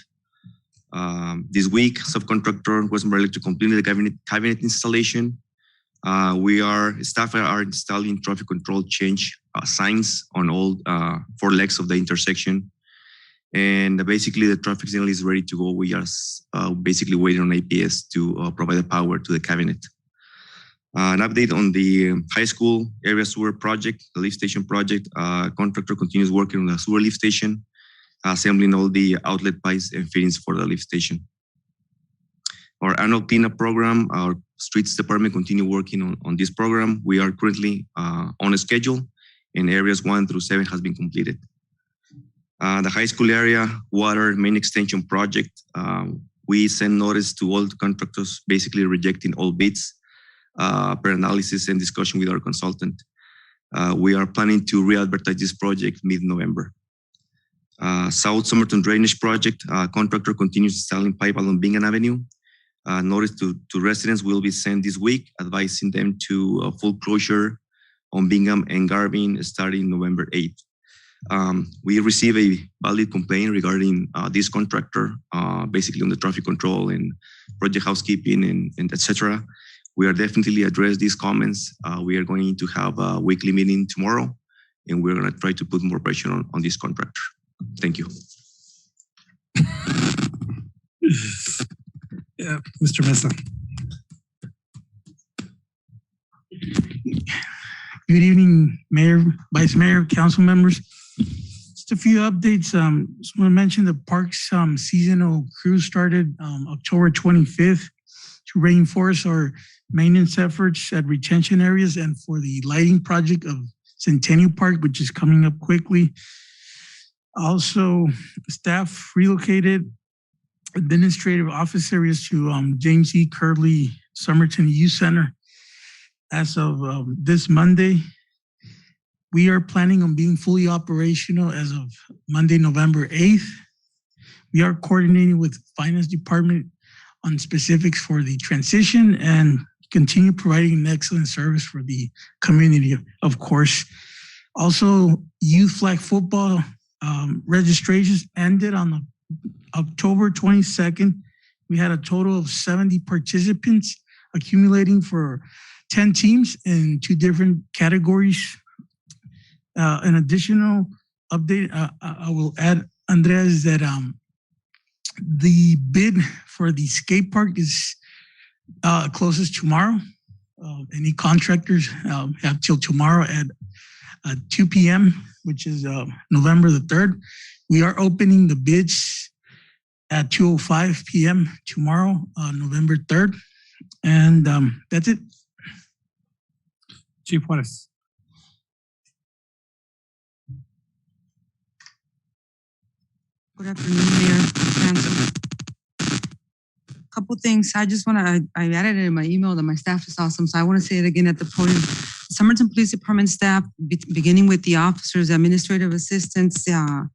M: this week. Subcontractor Western Electric completed the cabinet installation. Staff are installing traffic control change signs on all 4 legs of the intersection. And basically the traffic signal is ready to go. We are basically waiting on APS to provide the power to the cabinet. An update on the high school area sewer project, the lift station project. Contractor continues working on the sewer lift station, assembling all the outlet pipes and fittings for the lift station. Our annual cleanup program, our streets department continue working on this program. We are currently on a schedule, and areas 1 through 7 has been completed. The high school area water main extension project, we send notice to all the contractors, basically rejecting all bids per analysis and discussion with our consultant. We are planning to re-advertise this project mid-November. South Somerton Drainage Project, contractor continues installing pipe along Bingham Avenue. Notice to residents will be sent this week, advising them to full closure on Bingham and Garvin starting November 8th. We received a valid complaint regarding this contractor, basically on the traffic control and project housekeeping and etc. We are definitely address these comments. We are going to have a weekly meeting tomorrow, and we're going to try to put more pressure on this contractor. Thank you.
E: Yeah, Mr. Mesa.
G: Good evening, Mayor, Vice Mayor, council members. Just a few updates. Just want to mention the parks seasonal cruise started October 25th to reinforce our maintenance efforts at retention areas and for the lighting project of Centennial Park, which is coming up quickly. Also, staff relocated administrative office areas to James E. Curley Somerton Youth Center. As of this Monday, we are planning on being fully operational as of Monday, November 8th. We are coordinating with the Finance Department on specifics for the transition and continue providing an excellent service for the community, of course. Also, youth flag football registrations ended on October 22nd. We had a total of 70 participants accumulating for 10 teams in 2 different categories. An additional update I will add, Andrea, is that the bid for the skate park is closes tomorrow. Any contractors have till tomorrow at 2 p.m., which is November the 3rd. We are opening the bids at 2:05 p.m. tomorrow, November 3rd. And that's it.
E: Chief Juarez.
N: Good afternoon, Mayor, Council. Couple things. I just want to, I added it in my email that my staff is awesome, so I want to say it again at the podium. Somerton Police Department staff, beginning with the officers, administrative assistants, the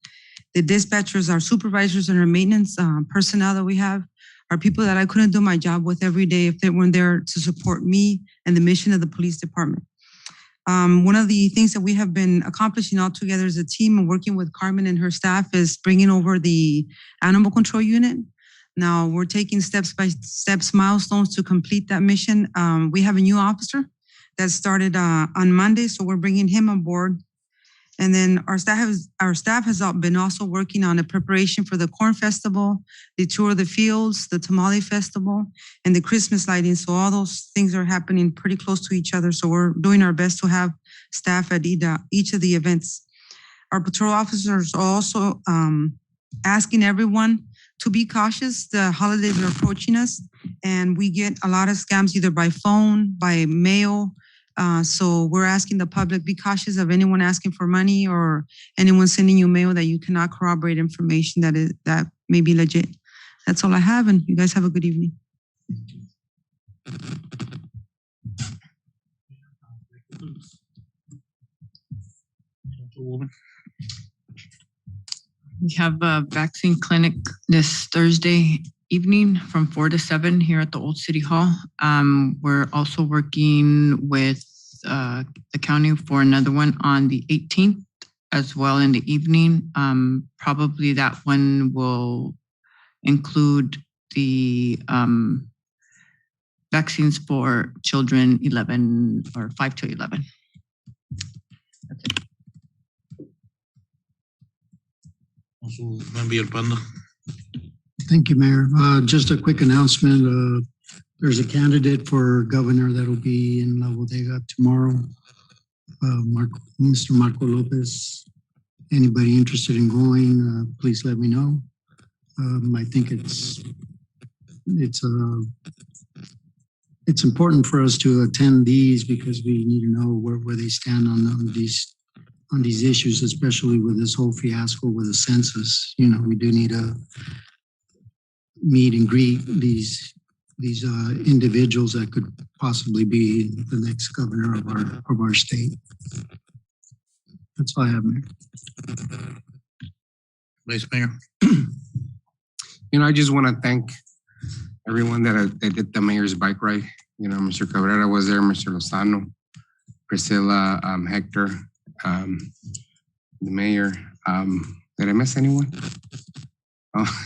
N: dispatchers, our supervisors, and our maintenance personnel that we have are people that I couldn't do my job with every day if they weren't there to support me and the mission of the police department. One of the things that we have been accomplishing all together as a team and working with Carmen and her staff is bringing over the animal control unit. Now we're taking steps by steps, milestones to complete that mission. We have a new officer that started on Monday, so we're bringing him on board. And then our staff has been also working on a preparation for the Corn Festival, the tour of the fields, the Tamale Festival, and the Christmas lighting. So all those things are happening pretty close to each other. So we're doing our best to have staff at each of the events. Our patrol officers are also asking everyone to be cautious. The holidays are approaching us, and we get a lot of scams either by phone, by mail. So we're asking the public, be cautious of anyone asking for money or anyone sending you mail that you cannot corroborate information that may be legit. That's all I have, and you guys have a good evening.
J: We have a vaccine clinic this Thursday evening from 4 to 7 here at the Old City Hall. We're also working with the county for another one on the 18th as well in the evening. Probably that one will include the vaccines for children 11 or 5 to 11. That's it.
H: Thank you, Mayor. Just a quick announcement. There's a candidate for governor that will be in La Bodega tomorrow. Mr. Marco Lopez. Anybody interested in going, please let me know. I think it's important for us to attend these because we need to know where they stand on these issues, especially with this whole fiasco with the census. You know, we do need to meet and greet these individuals that could possibly be the next governor of our state. That's all I have, Mayor.
A: Vice Mayor.
I: I just want to thank everyone that did the mayor's bike ride. You know, Mr. Cabrera was there, Mr. Lozano, Priscilla, Hector, the mayor. Did I miss anyone? Oh,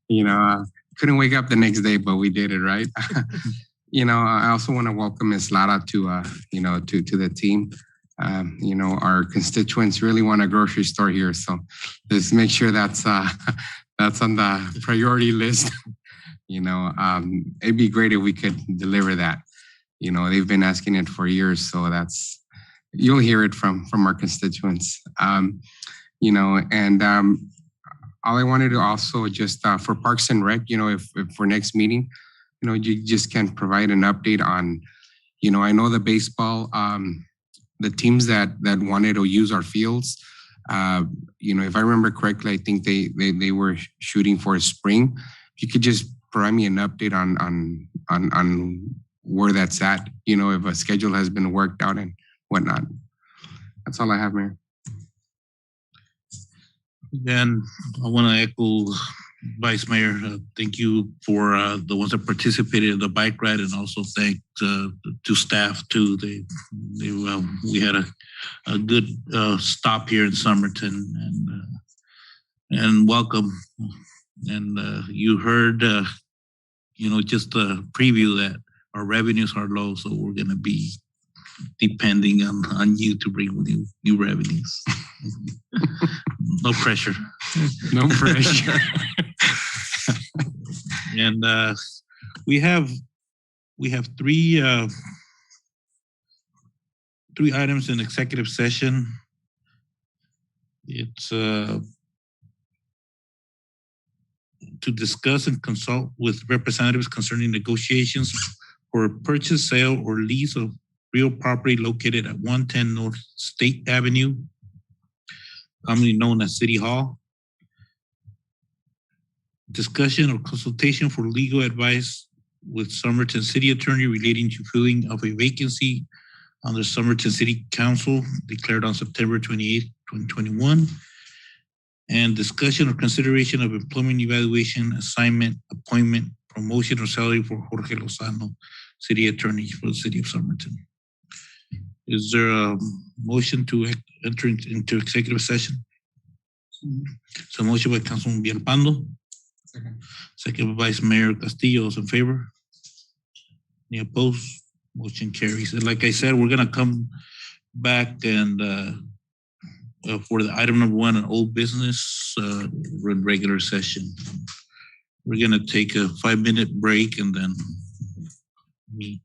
I: you know, couldn't wake up the next day, but we did it, right? You know, I also want to welcome Ms. Lara to, you know, to the team. You know, our constituents really want a grocery store here, so let's make sure that's that's on the priority list. You know, it'd be great if we could deliver that. You know, they've been asking it for years, so that's, you'll hear it from our constituents. You know, and all I wanted to also just for Parks and Rec, you know, if for next meeting, you know, you just can provide an update on, you know, I know the baseball, the teams that wanted to use our fields. You know, if I remember correctly, I think they were shooting for a spring. If you could just provide me an update on where that's at, you know, if a schedule has been worked out and whatnot. That's all I have, Mayor.
A: Then I want to echo Vice Mayor. Thank you for the ones that participated in the bike ride, and also thank to staff too. We had a good stop here in Somerton, and welcome. And you heard, you know, just a preview that our revenues are low, so we're going to be depending on you to bring new revenues. No pressure.
I: No pressure.
A: And we have three items in executive session. It's to discuss and consult with representatives concerning negotiations for purchase, sale, or lease of real property located at 110 North State Avenue, commonly known as City Hall. Discussion or consultation for legal advice with Somerton City Attorney relating to filling of a vacancy on the Somerton City Council declared on September 28, 2021. And discussion or consideration of employment evaluation, assignment, appointment, promotion, or salary for Jorge Lozano, City Attorney for the City of Somerton. Is there a motion to enter into executive session? So motion by Councilman Villalpando. Second by Vice Mayor Castillo. Those in favor? Any opposed? Motion carries. And like I said, we're going to come back and for the item number 1 on old business, regular session. We're going to take a 5-minute break and then meet.